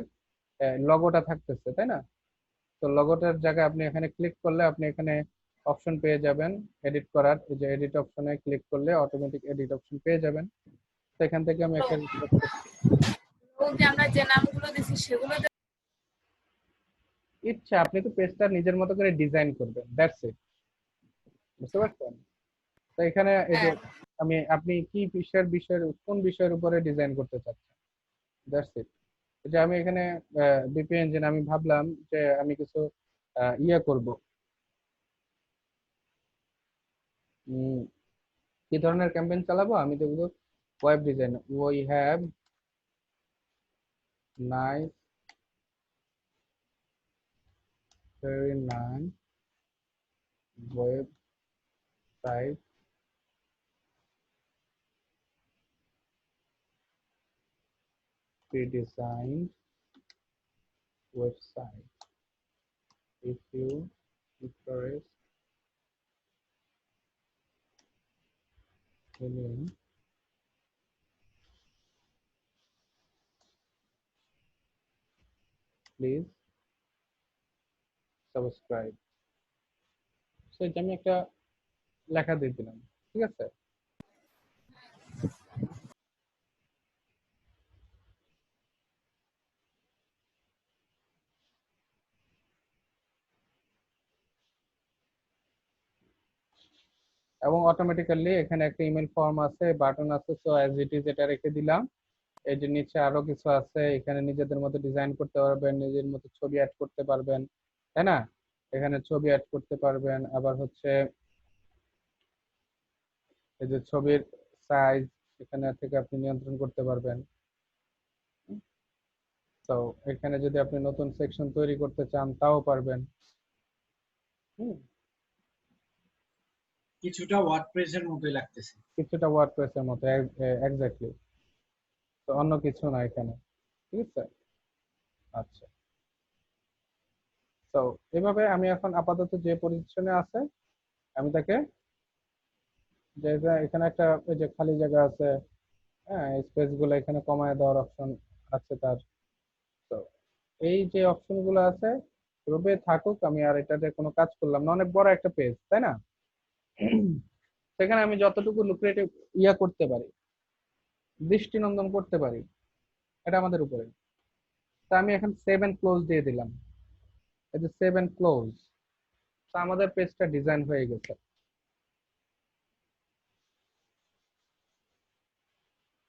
লগোটা থাকতেছে, তাই না? তো লগোটার জায়গায় আপনি এখানে ক্লিক করলে আপনি এখানে অপশন পেয়ে যাবেন এডিট করার। এই যে এডিট অপশনে ক্লিক করলে অটোমেটিক এডিট অপশন পেয়ে যাবেন। তো এখান থেকে আমি একটা ওকে, আমরা যে নামগুলো দিছি সেগুলো ইচ্ছা, আপনি তো পেজটা নিজের মতো করে ডিজাইন করবেন, দ্যাটস ইট, বুঝতে পারছেন? তো এখানে এই যে আপনি কি বিষয়ের কোন বিষয়ের উপরে ডিজাইন করতে চাচ্ছেন, দ্যাটস ইট। যে আমি এখানে বিপি ইঞ্জিন, আমি ভাবলাম যে আমি কিছু ইয়ে করব, কি ধরনের ক্যাম্পেইন চালাবো, আমি দেখবো web design. We have nice, very nice website pre-designed website. If you interest in please subscribe. So এটা আমি একটা লেখা দিয়ে দিলাম, ঠিক আছে। এবং অটোমেটিক্যালি এখানে একটা ইমেল ফর্ম আছে, বাটন আছে, সো অ্যাজ ইট ইজ এটা রেখে দিলাম। এই যে নিচে আরো কিছু আছে, এখানে নিজেদের মতো ডিজাইন করতে পারবেন, নিজের মতো ছবি অ্যাড করতে পারবেন, তাই না? এখানে ছবি অ্যাড করতে পারবেন, আবার হচ্ছে এই যে ছবির সাইজ এখানে থেকে আপনি নিয়ন্ত্রণ করতে পারবেন। তো এখানে যদি আপনি নতুন সেকশন তৈরি করতে চান তাও পারবেন। কিছুটা ওয়ার্ডপ্রেসের মতোই লাগতেছে। কিছুটা ওয়ার্ডপ্রেসের মতো, এক্স্যাক্টলি। তো অন্য কিছু না এখানে, ঠিক আছে। আচ্ছা, তো এভাবে আমি এখন আপাতত যে পজিশনে আছে আমি তাকে, যে এখানে একটা ওই যে খালি জায়গা আছে, হ্যাঁ, স্পেস গুলো এখানে কমায় দেওয়ার অপশন আছে তার। তো এই যে অপশন গুলো আছে এভাবে থাকুক, আমি আর এটাতে কোনো কাজ করলাম না। অনেক বড় একটা পেজ, তাই না? সেখানে আমি যতটুকু লুক্রেটিভ ইয়া করতে পারি, দৃষ্টিনন্দন করতে পারি, এটা আমাদের উপরে। তা আমি এখন সেভ এন্ড ক্লোজ দিয়ে দিলাম। এই যে সেভ এন্ড ক্লোজ, তা আমাদের পেজটা ডিজাইন হয়ে গেছে।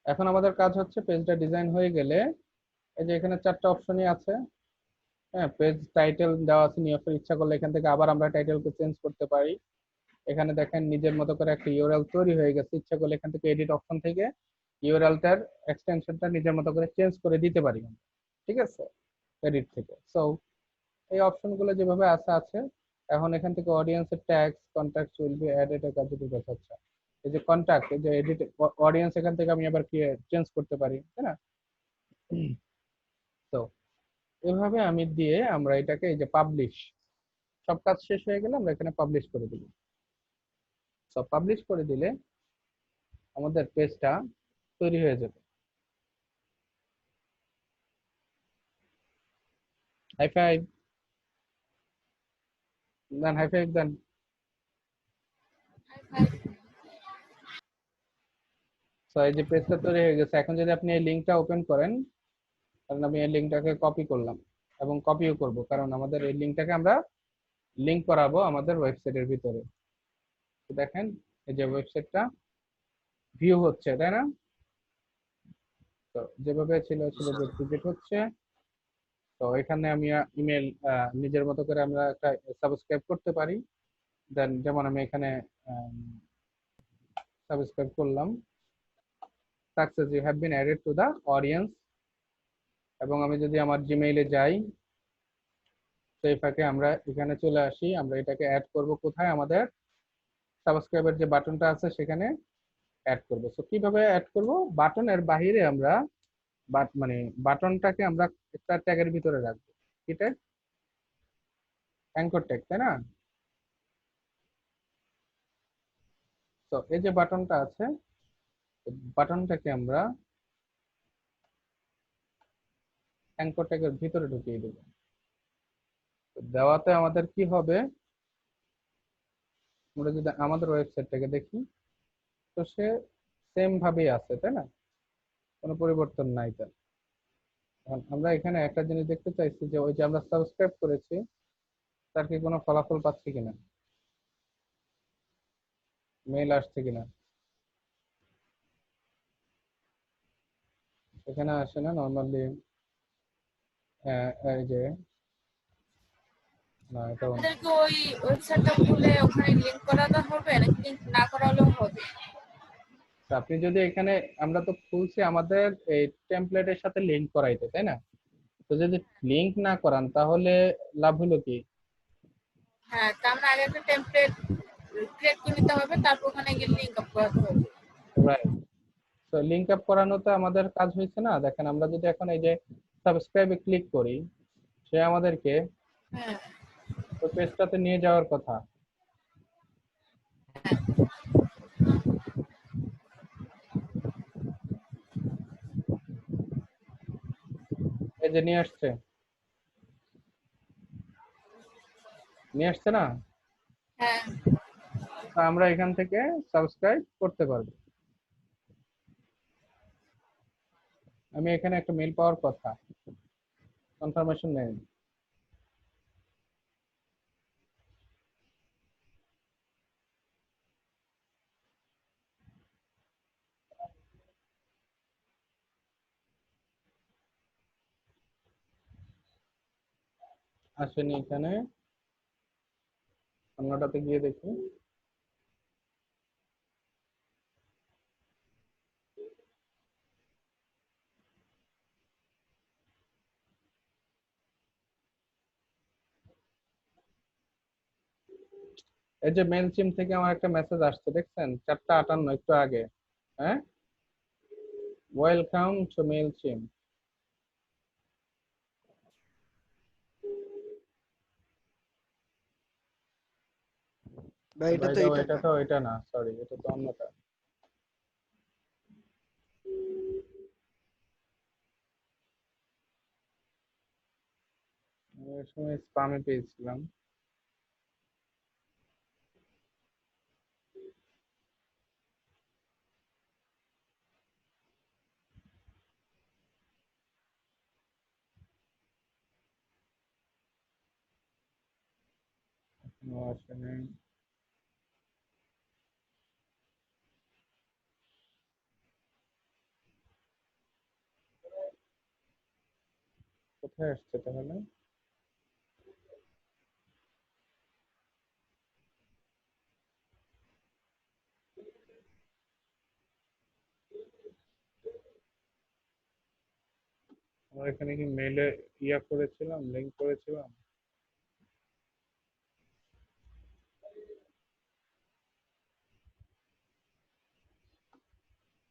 এখন আমাদের কাজ হচ্ছে পেজটা ডিজাইন হয়ে গেলে এই যে এখানে 4টা অপশনই আছে, হ্যাঁ, পেজ টাইটেল দেওয়া আছে, নিয়োগের ইচ্ছা করলে এখান থেকে আবার আমরা টাইটেলকে চেঞ্জ করতে পারি। এখানে দেখেন নিজের মতো করে একটা ইউআরএল তৈরি হয়ে গেছে, ইচ্ছা করলে এখান থেকে এডিট অপশন থেকে ইউআরএলটার এক্সটেনশনটা নিজের মতো করে চেঞ্জ করে দিতে পারি, ঠিক আছে, এডিট থেকে। সো এই অপশনগুলো যেভাবে আছে। এখন এখান থেকে অডিয়েন্সের tags, contacts will be added এর কাজে দেখাচ্ছে। এই যে কন্টাক্ট, এই যে এডিট অডিয়েন্স, এখান থেকে আমি আবার কি চেঞ্জ করতে পারি, তাই না? তো এভাবে আমি দিয়ে আমরা এটাকে এই যে পাবলিশ, সব কাজ শেষ হয়ে গেলে আমরা এখানে পাবলিশ করে দিই। সব পাবলিশ করে দিলে আমাদের পেজটা তৈরি হয়ে যাবে। হাই ফাইভ দেন, হাই ফাইভ দেন। সো এই যে পেজটা তৈরি হয়ে গেছে। এখন যদি আপনি এই লিঙ্কটা ওপেন করেন, কারণ আমি এই লিঙ্কটাকে কপি করলাম এবং কপিও করব, কারণ আমাদের এই লিঙ্কটাকে আমরা লিঙ্ক করাবো আমাদের ওয়েবসাইটের ভিতরে। দেখেন এই যে ওয়েবসাইটটা ভিউ হচ্ছে, তাই না? তো যেভাবে ছিল ডুপ্লিকেট হচ্ছে। তো এখানে আমি ইমেল নিজের মতো করে আমরা একটা সাবস্ক্রাইব করতে পারি। দেন যেমন আমি এখানে সাবস্ক্রাইব করলাম, success you have been added to the audience. এবং আমি যদি আমার জিমেইলে যাই, সেই ফাঁকে আমরা এখানে চলে আসি, আমরা এটাকে অ্যাড করব কোথায়, আমাদের সাবস্ক্রাইবের যে বাটনটা আছে সেখানে অ্যাড করব। সো কিভাবে অ্যাড করব? বাটনের বাহিরে আমরা মানে বাটনটাকে আমরা একটা ট্যাগের ভিতরে রাখবো, কি ট্যাগ? অ্যাঙ্কর ট্যাগ, তাই না? তো এই যে বাটনটা আছে, বাটনটাকে আমরা অ্যাঙ্কর ট্যাগের ভিতরে ঢুকিয়ে দেব। দেওয়াতে আমাদের কি হবে, আমরা যদি আমাদের ওয়েবসাইটটাকে দেখি, তো সে সেম ভাবেই আছে, তাই না? কোনো পরিবর্তন নাই তার। আমরা এখানে একটা জিনিস দেখতে চাইছি যে ওই যে আমরা সাবস্ক্রাইব করেছি তার কি কোনো ফলাফল পাচ্ছি কিনা, মেইল আসছে কিনা। এখানে আসে না নরমালি, এই যে না, এটা আমাদেরকে ওই ওয়েবসাইটটা খুলে ওখানে লিংক করাতে হবে নাকি লিংক না করালেও হবে? আপনি যদি এখানে, আমরা তো খুলছি আমাদের এই টেমপ্লেটের সাথে লিংক করাইতে, তাই না? তো যদি লিংক না করান তাহলে লাভ হলো কি? হ্যাঁ, তার মানে আগে একটা টেমপ্লেট ক্রিয়েট করে নিতে হবে, তারপর ওখানে গিয়ে লিংক আপ করাতে হবে। রাইট। তো লিংক আপ করানোতে আমাদের কাজ হয়েছে না। দেখেন আমরা যদি এখন এই যে সাবস্ক্রাইবে ক্লিক করি, সে আমাদেরকে ওই পেজটাতে নিয়ে যাওয়ার কথা। এই যে নিয়ে আসছে, নিয়ে আসছে না? হ্যাঁ তো আমরা এখান থেকে সাবস্ক্রাইব করতে পারবো। আমি এখানে একটা মেল পাওয়ার কথা, কনফার্মেশন নেই। আসেনি এখানে, অন্যটাতে গিয়ে দেখি। এই যে মেলচিম থেকে আমার একটা মেসেজ আসছে, দেখছেন 4:58 একটু আগে। হ্যাঁ, ওয়েলকাম টু মেলচিম। ভাই এটা তো এটা এটা না। তো এটা না, সরি, এটা তো অন্যটা। এর সময় স্প্যামে পেয়েছিলাম। আসেনি। কোথায় আসছে তাহলে? আমরা এখানে কি মেলে ইয়া করেছিলাম, লিংক করেছিলাম?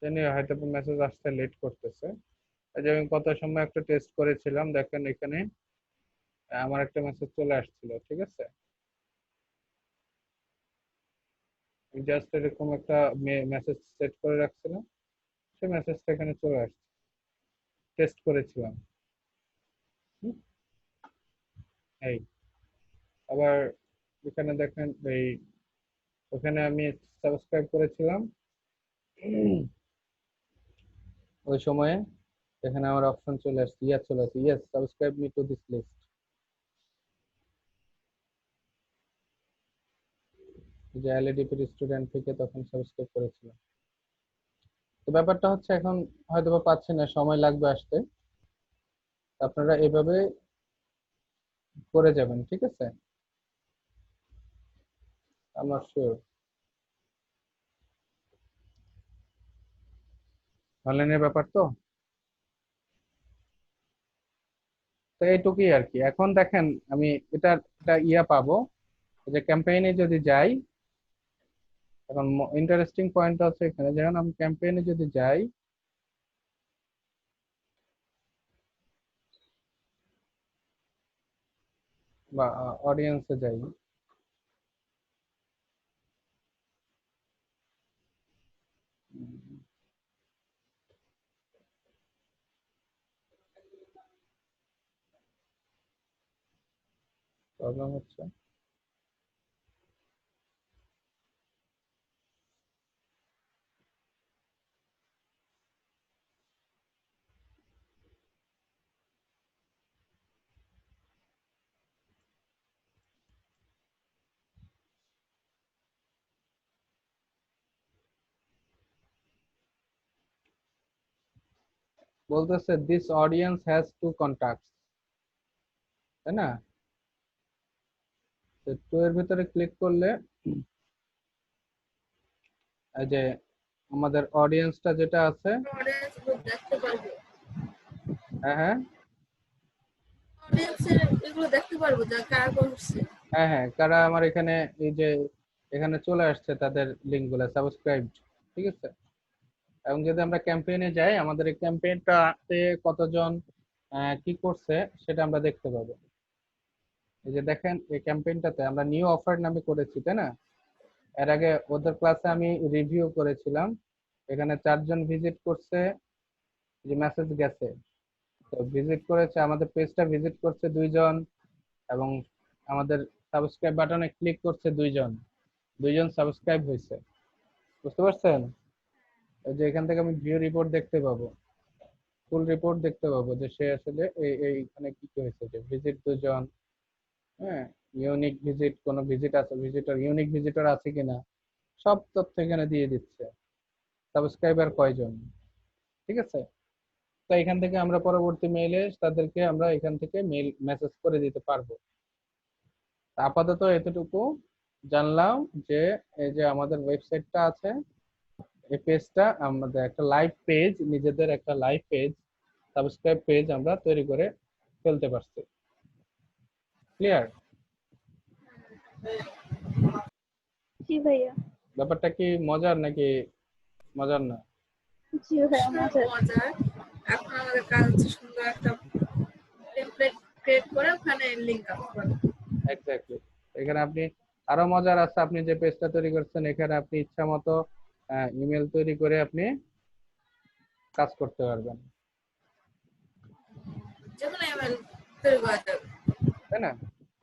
জানি হয়তো মেসেজ আসতে লেট করতেছে। এই যে আমি কত সময় একটা টেস্ট করেছিলাম, দেখেন এখানে আমার একটা মেসেজ চলে আসছিল, ঠিক আছে? জাস্ট এরকম একটা মেসেজ সেট করে রাখছিলাম, সেই মেসেজটা এখানে চলে আসছে, টেস্ট করেছিলাম। হুম, এই আবার এখানে দেখেন, এই ওখানে আমি সাবস্ক্রাইব করেছিলাম ওই সময়ে এখানে আমার অপশন চলে আসছে, ইয়া চলে আসছে, yes subscribe me to this list. যে এলএডিপির স্টুডেন্ট থেকে তখন সাবস্ক্রাইব করেছিলাম। তো ব্যাপারটা হচ্ছে এখন হয়তো বা পাচ্ছি না, সময় লাগবে আসতে। আপনারা এভাবে করে যাবেন, ঠিক আছে? আমার শিওর অনলাইনের ব্যাপার তো। তো এইটুকুই আর কি। এখন দেখেন আমি এটা এটা ইয়া পাবো, যে ক্যাম্পেইনে যদি যাই, এখন ইন্টারেস্টিং পয়েন্ট হচ্ছে এখানে, যখন আমি ক্যাম্পেইনে যদি যাই বা অডিয়েন্সে যাই, প্রবলেম হচ্ছে বলতেছে this audience has to contacts, তাই না? তো টু এর ভিতরে ক্লিক করলে এই যে আমাদের অডিয়েন্সটা যেটা আছে, অডিয়েন্স গ্রুপ দেখতে পারবো, হ্যাঁ হ্যাঁ অডিয়েন্সের এগুলো দেখতে পারবো যা কারা করছে। হ্যাঁ হ্যাঁ কারা আমার এখানে এই যে এখানে চলে আসছে তাদের লিঙ্ক গুলো সাবস্ক্রাইব, ঠিক আছে? এবং যদি আমরা ক্যাম্পেইনে যাই, আমাদের এই ক্যাম্পেইনটাতে কতজন কি করছে সেটা আমরা দেখতে পাবো। এই যে দেখেন এই ক্যাম্পেইনটাতে আমরা নিউ অফার নামে করেছি, তাই না? এর আগে ওদের ক্লাসে আমি রিভিউ করেছিলাম, এখানে 4 জন ভিজিট করছে, যে মেসেজ গেছে। তো ভিজিট করেছে, আমাদের পেজটা ভিজিট করছে 2 জন, এবং আমাদের সাবস্ক্রাইব বাটনে ক্লিক করছে দুইজন সাবস্ক্রাইব হয়েছে, বুঝতে পারছেন? এই যে এখান থেকে আমি ভিউ রিপোর্ট দেখতে পাবো, ফুল রিপোর্ট দেখতে পাবো যে সে আসলে এইখানে কি কি হয়েছে, যে ভিজিট 2 জন, হ্যাঁ, ইউনিক ভিজিট, কোন ভিজিট আছে, ভিজিটর ইউনিক ভিজিটর আছে কিনা, সব তথ্য এখানে দিয়ে দিচ্ছে। সাবস্ক্রাইবার কয়জন, ঠিক আছে? তো এখান থেকে আমরা পরবর্তী মেইলে তাদেরকে আমরা এখান থেকে মেইল মেসেজ করে দিতে পারবো। আপাতত এতটুকু জানলাম যে এই যে আমাদের ওয়েবসাইটটা আছে, এই পেজটা আমাদের একটা লাইভ পেজ, নিজেদের একটা লাইভ পেজ, সাবস্ক্রাইব পেজ আমরা তৈরি করে ফেলতে পারছি। ক্লিয়ার? জি ভাইয়া। ব্যাপারটা কি মজার নাকি মজার না? জি ভাইয়া মজার। মজার। এখন আমাদের কাজ হচ্ছে সুন্দর একটা টেমপ্লেট ক্রিয়েট করে ওখানে লিংক আপ করা। এক্স্যাক্টলি। এখানে আপনি আরো মজার আছে, আপনি যে পেজটা তৈরি করছেন এখানে আপনি ইচ্ছা মতো ইমেল তৈরি করে আপনি কাজ করতে পারবেন, যেকোনো ইমেল তৈরি করা যাবে, তাই না?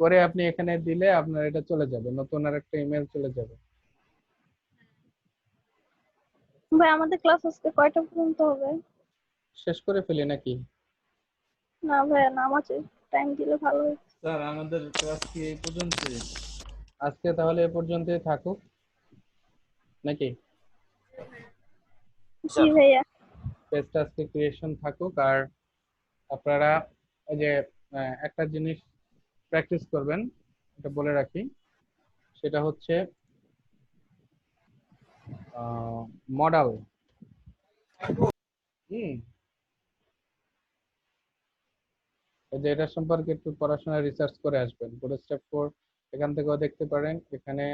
করে আপনি এখানে দিলে আপনার এটা চলে যাবে, নতুন আর একটা ইমেল চলে যাবে। ভাই আমাদের ক্লাস আজকে কয়টা পর্যন্ত হবে? শেষ করে ফেলি নাকি? না ভাইয়া, নামাজে টাইম দিলে ভালো হতো। স্যার আমাদের ক্লাস কি এই পর্যন্ত? আজকে তাহলে এ পর্যন্তই থাকুক নাকি? জি ভাইয়া। পেজটা আজকে ক্রিয়েশন থাকুক। আর আপনারা এই যে একটা জিনিস প্র্যাকটিস করবেন, এটা বলে রাখি, সেটা হচ্ছে মডেল। যে এটা সম্পর্কে একটু পড়াশোনা রিসার্চ করে আসবেন, বুটস্ট্র্যাপ 4 এখান থেকেও দেখতে পারেন, এখানে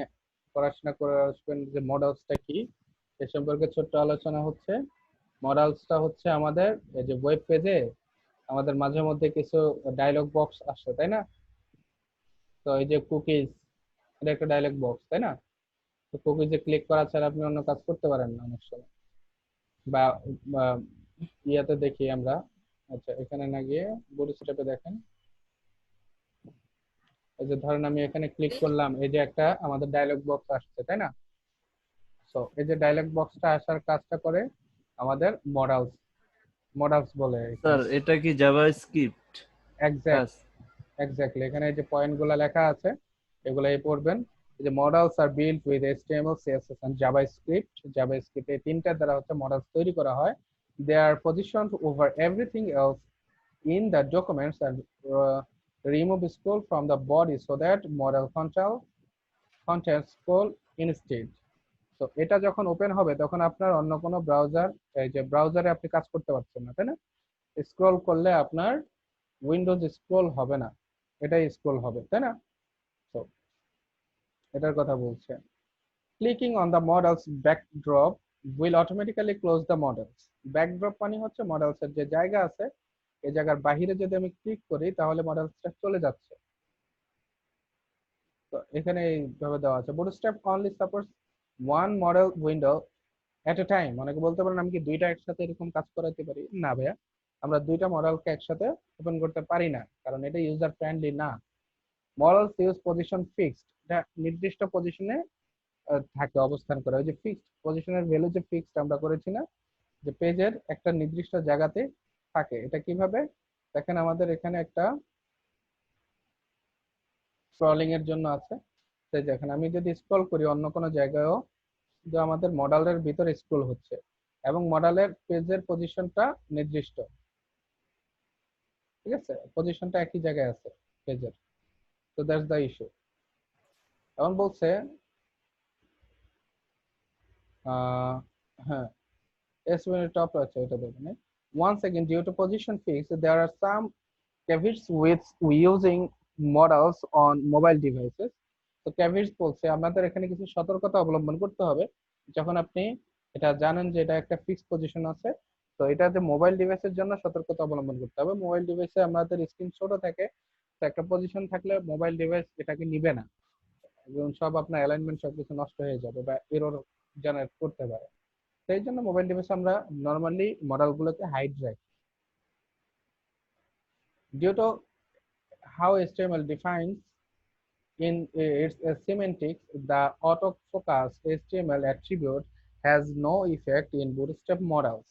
পড়াশোনা করে আসবেন যে মডেলসটা কি, এ সম্পর্কে ছোট্ট আলোচনা হচ্ছে। মডেলসটা হচ্ছে আমাদের এই যে ওয়েব পেজে আমাদের মাঝে মধ্যে কিছু ডায়লগ বক্স আসে, তাই না? তো এই যে কুকিজ, এটা একটা ডায়লগ বক্স, তাই না? তো কুকিজে ক্লিক করা ছাড়া আপনি অন্য কাজ করতে পারেন না অনেক সময়, বা ইয়াতে দেখি আমরা। আচ্ছা, এখানে না গিয়ে বুটস্ট্র্যাপে দেখেন, এই যে ধরেন আমি এখানে ক্লিক করলাম, এই যে একটা আমাদের ডায়লগ বক্স আসছে, তাই না? সো এই যে ডায়লগ বক্সটা আসার কাজটা করে আমাদের মডেলস বলে। স্যার এটা কি জাভাস্ক্রিপ্ট? এক্স্যাক্টলি। এখানে এই যে পয়েন্টগুলো লেখা আছে এগুলাই পড়বেন। এই যে models are built with HTML, CSS and JavaScript। JavaScript এই তিনটা দ্বারা হচ্ছে মডেলস তৈরি করা হয়। They are positioned over everything else in the documents and remove scroll from the body so that model contains scroll instead. তো এটা যখন ওপেন হবে তখন আপনার অন্য কোনো ব্রাউজার, এই যে ব্রাউজারে আপনি কাজ করতে পারছেন না, তাই না? স্ক্রল করলে আপনার উইন্ডোজ স্ক্রল হবে না, এটাই স্ক্রল হবে, তাই না? তো এটার কথা বলছে। Clicking on the models backdrop will automatically close the models. Backdrop মানে হচ্ছে মডেলসের যে জায়গা আছে এই জায়গার বাহিরে যদি আমি ক্লিক করি তাহলে মডেলসটা চলে যাচ্ছে। তো এখানে এইভাবে দেওয়া আছে, bootstrap only supports one model window at a time। অনেকে বলতে পারেন আমি কি দুইটা একসাথে এরকম কাজ করাতে পারি? না ভাইয়া, আমরা দুইটা মডেলকে একসাথে ওপেন করতে পারি না, কারণ এটা ইউজার ফ্রেন্ডলি না। মডেলস ইউজ পজিশন ফিক্সড, এটা নির্দিষ্ট পজিশনে থাকে, অবস্থান করে। ওই যে ফিক্সড পজিশনের ভ্যালু যে ফিক্সড আমরা করেছি না, যে পেজের একটা নির্দিষ্ট জায়গাতে থাকে। এটা কিভাবে দেখেন, আমাদের এখানে একটা স্ক্রলিং এর জন্য আছে, সেই দেখেন আমি যদি স্ক্রল করি অন্য কোনো জায়গায়ও যে আমাদের মডেলের ভিতরে স্ক্রল হচ্ছে এবং মডেলের পেজের পজিশনটা নির্দিষ্ট, ঠিক আছে? পজিশনটা একই জায়গায় আছে পেজের। তো দ্যাটস দ্য ইস্যু। এখন বলছে হ্যাঁ, এস when টপ আছে এটা দেখেন। Once again, due to position fix, there are some caveats with using models on mobile devices. তো caveats বলছে আমাদের এখানে কিছু সতর্কতা অবলম্বন করতে হবে যখন আপনি এটা জানেন যে এটা একটা ফিক্সড পজিশন আছে। তো এটা যে মোবাইল ডিভাইসের জন্য সতর্কতা অবলম্বন করতে হবে। মোবাইল ডিভাইসে আমাদের স্ক্রিন ছোট থাকে, তো একটা পজিশন থাকলে মোবাইল ডিভাইস এটাকে নিবে না এবং সব আপনার অ্যালাইনমেন্ট সবকিছু নষ্ট হয়ে যাবে বা এরর জেনারেট করতে পারে। সেই জন্য মোবাইল ডিভাইসে আমরা নরমালি মডেলগুলোকে হাইড রাখি। Due to how HTML defines in its semantics, the autofocus HTML attribute has no effect in Bootstrap models.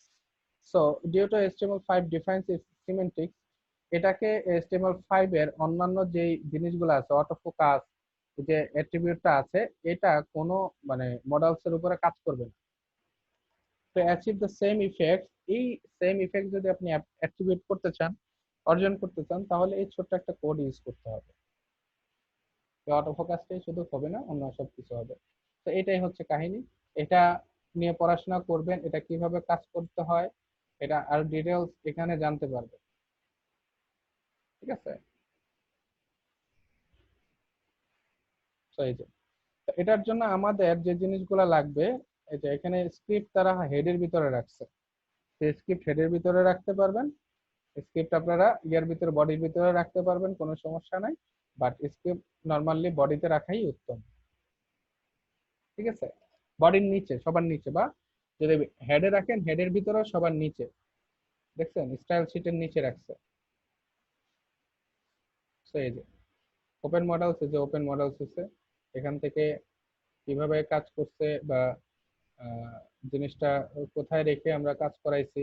So due to HTML5 defines its semantics, এটাকে HTML5 এর অন্যান্য যে জিনিসগুলো আছে অটোফোকাস যে অ্যাট্রিবিউটটা আছে এটা কোনো মানে মডেলস এর উপরে কাজ করবে না। তো অ্যাচিভ দ্য সেম ইফেক্ট, এই সেম ইফেক্ট যদি আপনি অ্যাট্রিবিউট করতে চান, অর্জন করতে চান, তাহলে এই ছোট্ট একটা কোড ইউজ করতে হবে। অটোফোকাসটাই শুধু হবে না, অন্য সব কিছু হবে। তো এটাই হচ্ছে কাহিনী। এটা নিয়ে পড়াশোনা করবেন, এটা কিভাবে কাজ করতে হয় এটা আর ডিটেলস এখানে জানতে পারবেন। ঠিক আছে? তো এই যে এটার জন্য আমাদের যে জিনিসগুলো লাগবে, এই যে এখানে স্ক্রিপ্ট তারা হেডের ভিতরে রাখছে। স্ক্রিপ্ট হেডের ভিতরে রাখতে পারবেন, স্ক্রিপ্ট আপনারা ইয়ার ভিতরে বডির ভিতরে রাখতে পারবেন, কোনো সমস্যা নাই। বাট স্ক্রিপ্ট নরমালি বডিতে রাখাই উত্তম। ঠিক আছে? বডির নিচে, সবার নিচে, বা যদি হেডে রাখেন হেডের ভিতরেও সবার নিচে। দেখছেন স্টাইল শিটের নিচে রাখছে। তো এই যে ওপেন মডেলস, যে ওপেন মডেলস আছে এখান থেকে কিভাবে কাজ করছে বা জিনিসটা কোথায় রেখে আমরা কাজ করাইছি।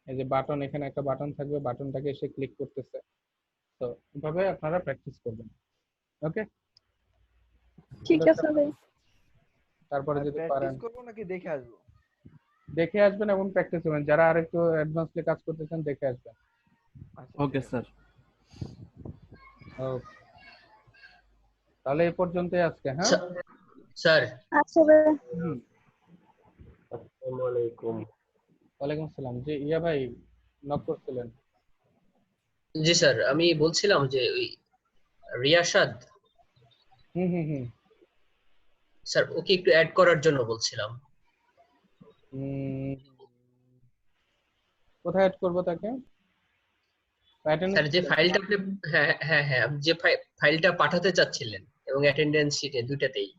এই যে বাটন, এখানে একটা বাটন থাকবে, বাটনটাকে এসে ক্লিক করতেছে। তো এভাবে আপনারা প্র্যাকটিস করবেন। ওকে, ঠিক আছে ভাই। তারপরে যদি পারেন প্র্যাকটিস করব নাকি দেখে আসবো? দেখে আসবেন এবং প্র্যাকটিস করবেন। যারা আর একটু অ্যাডভান্সলি কাজ করতে চান দেখে আসবেন। Okay sir. ওকে, তাহলে এই পর্যন্তই আজকে। হ্যাঁ স্যার। আচ্ছা ভাই। আসসালামু আলাইকুম। ওয়ালাইকুম আসসালাম। জি ইয়া ভাই নক করছিলেন? জি স্যার, আমি বলছিলাম যে ওই রিয়াসাদ, স্যার ওকে একটু অ্যাড করার জন্য বলছিলাম। কোথায় অ্যাড করব তাকে? স্যার যে ফাইলটা আপনি, হ্যাঁ হ্যাঁ হ্যাঁ, আপনি যে ফাইলটা পাঠাতে চাচ্ছিলেন এবং অ্যাটেন্ডেন্স শিটে দুটাতেই।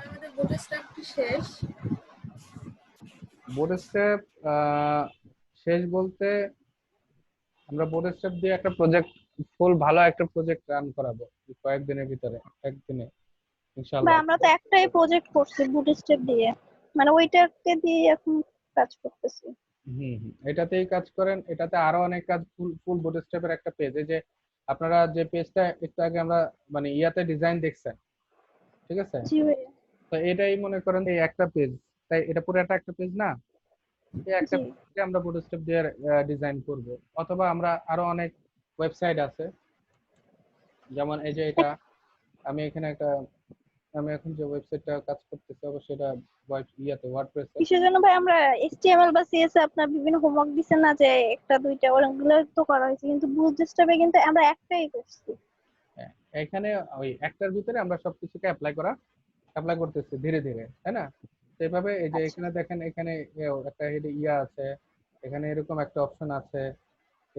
আমাদের বুটস্ট্র্যাপটি শেষ। বুটস্ট্র্যাপ শেষ বলতে আমরা বুটস্ট্র্যাপ দিয়ে একটা প্রজেক্ট, ফুল ভালো একটা প্রজেক্ট রান করাবো কয়েকদিনের ভিতরে, একদিনে ইনশাআল্লাহ। ভাই আমরা তো একটাই প্রজেক্ট করছি বুটস্ট্র্যাপ দিয়ে, মানে ওইটাকে দিয়ে এখন কাজ করতেছি। এটাতেই কাজ করেন। এটাতে আরো অনেক কাজ, ফুল বুটস্ট্র্যাপের একটা পেজ, এই যে আপনারা যে পেজটা একটু আগে আমরা মানে ইয়াতে ডিজাইন দেখছেন, ঠিক আছে? জি ভাই। তো এটাই মনে করেন এই একটা পেজ, তাই এটা পুরোটা একটা পেজ না, এই একটা পেজে আমরা বুটস্ট্র্যাপ দিয়ে ডিজাইন করব। অথবা আমরা আরো অনেক ওয়েবসাইট আছে, যেমন এই যে এটা আমি এখানে একটা, আমি এখন যে ওয়েবসাইটটা কাজ করতেছি অবশ্যই এটা ওয়ার্ডপ্রেস। কিসের জন্য ভাই আমরা HTML বা CSS আপনার বিভিন্ন হোমওয়ার্ক দিছেন না যে একটা দুইটা, ওগুলো তো করা হয়েছে, কিন্তু বুটস্ট্র্যাপে কিন্তু আমরা একটাই করছি। এখানে ওই একটার ভিতরে আমরা সবকিছুকে অ্যাপ্লাই করতেছি ধীরে ধীরে, তাই না? সেভাবে এই যে এখানে দেখেন, এখানে একটা হেডে ইয়া আছে, এখানে এরকম একটা অপশন আছে,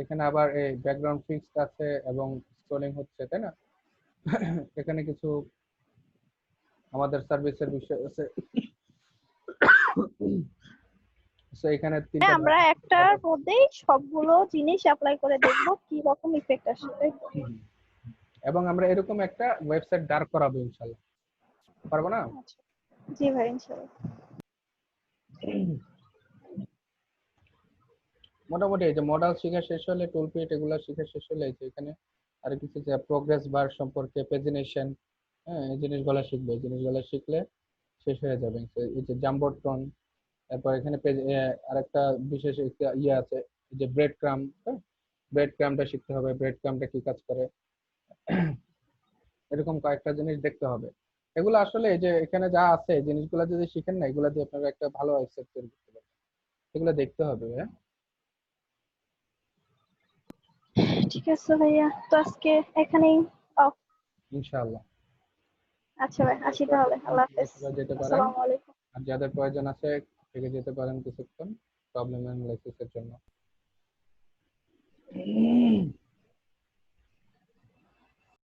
এখানে আবার এই ব্যাকগ্রাউন্ড ফিক্সড আছে এবং স্ক্রলিং হচ্ছে, তাই না? এখানে কিছু আমাদের সার্ভিসের বিষয় আছে। সো এখানে তিনটা আমরা একটার মধ্যেই সবগুলো জিনিস অ্যাপ্লাই করে দেখব কি রকম ইফেক্ট আসে, তাই তো? এবং আমরা এরকম একটা ওয়েবসাইট দাঁড় করাবো ইনশাআল্লাহ। পারবো না? জি ভাই ইনশাআল্লাহ। মোটামুটি এই যে মডেল শেখা শেষ হলে, টুলকিট এগুলো শেখা শেষ হলে, এই যে এখানে আর কিছু যে প্রোগ্রেস বার সম্পর্কে, পেজিনেশন, হ্যাঁ এই জিনিসগুলো শিখবে। এই জিনিসগুলো শিখলে শেষ হয়ে যাবে। এই যে জাম্বোট্রন, তারপর এখানে আরেকটা বিশেষ ইয়ে আছে যে ব্রেড ক্রাম, ব্রেড ক্রামটা শিখতে হবে, ব্রেড ক্রামটা কি কাজ করে, এরকম কয়েকটা জিনিস দেখতে হবে। এগুলো আসলে এই যে এখানে যা আছে জিনিসগুলো যদি শিখেন না, এগুলো দিয়ে আপনারা একটা ভালো ওয়েবসাইট তৈরি করতে পারবেন। এগুলো দেখতে হবে। হ্যাঁ ঠিক আছে ভাইয়া, তো আজকে এখানেই অফ ইনশাআল্লাহ। আচ্ছা ভাই, আসি তাহলে। আল্লাহ হাফেজ। যেতে পারেন, আসসালামু আলাইকুম। আর যাদের প্রয়োজন আছে থেকে যেতে পারেন কিছুক্ষণ প্রবলেম অ্যানালাইসিসের জন্য।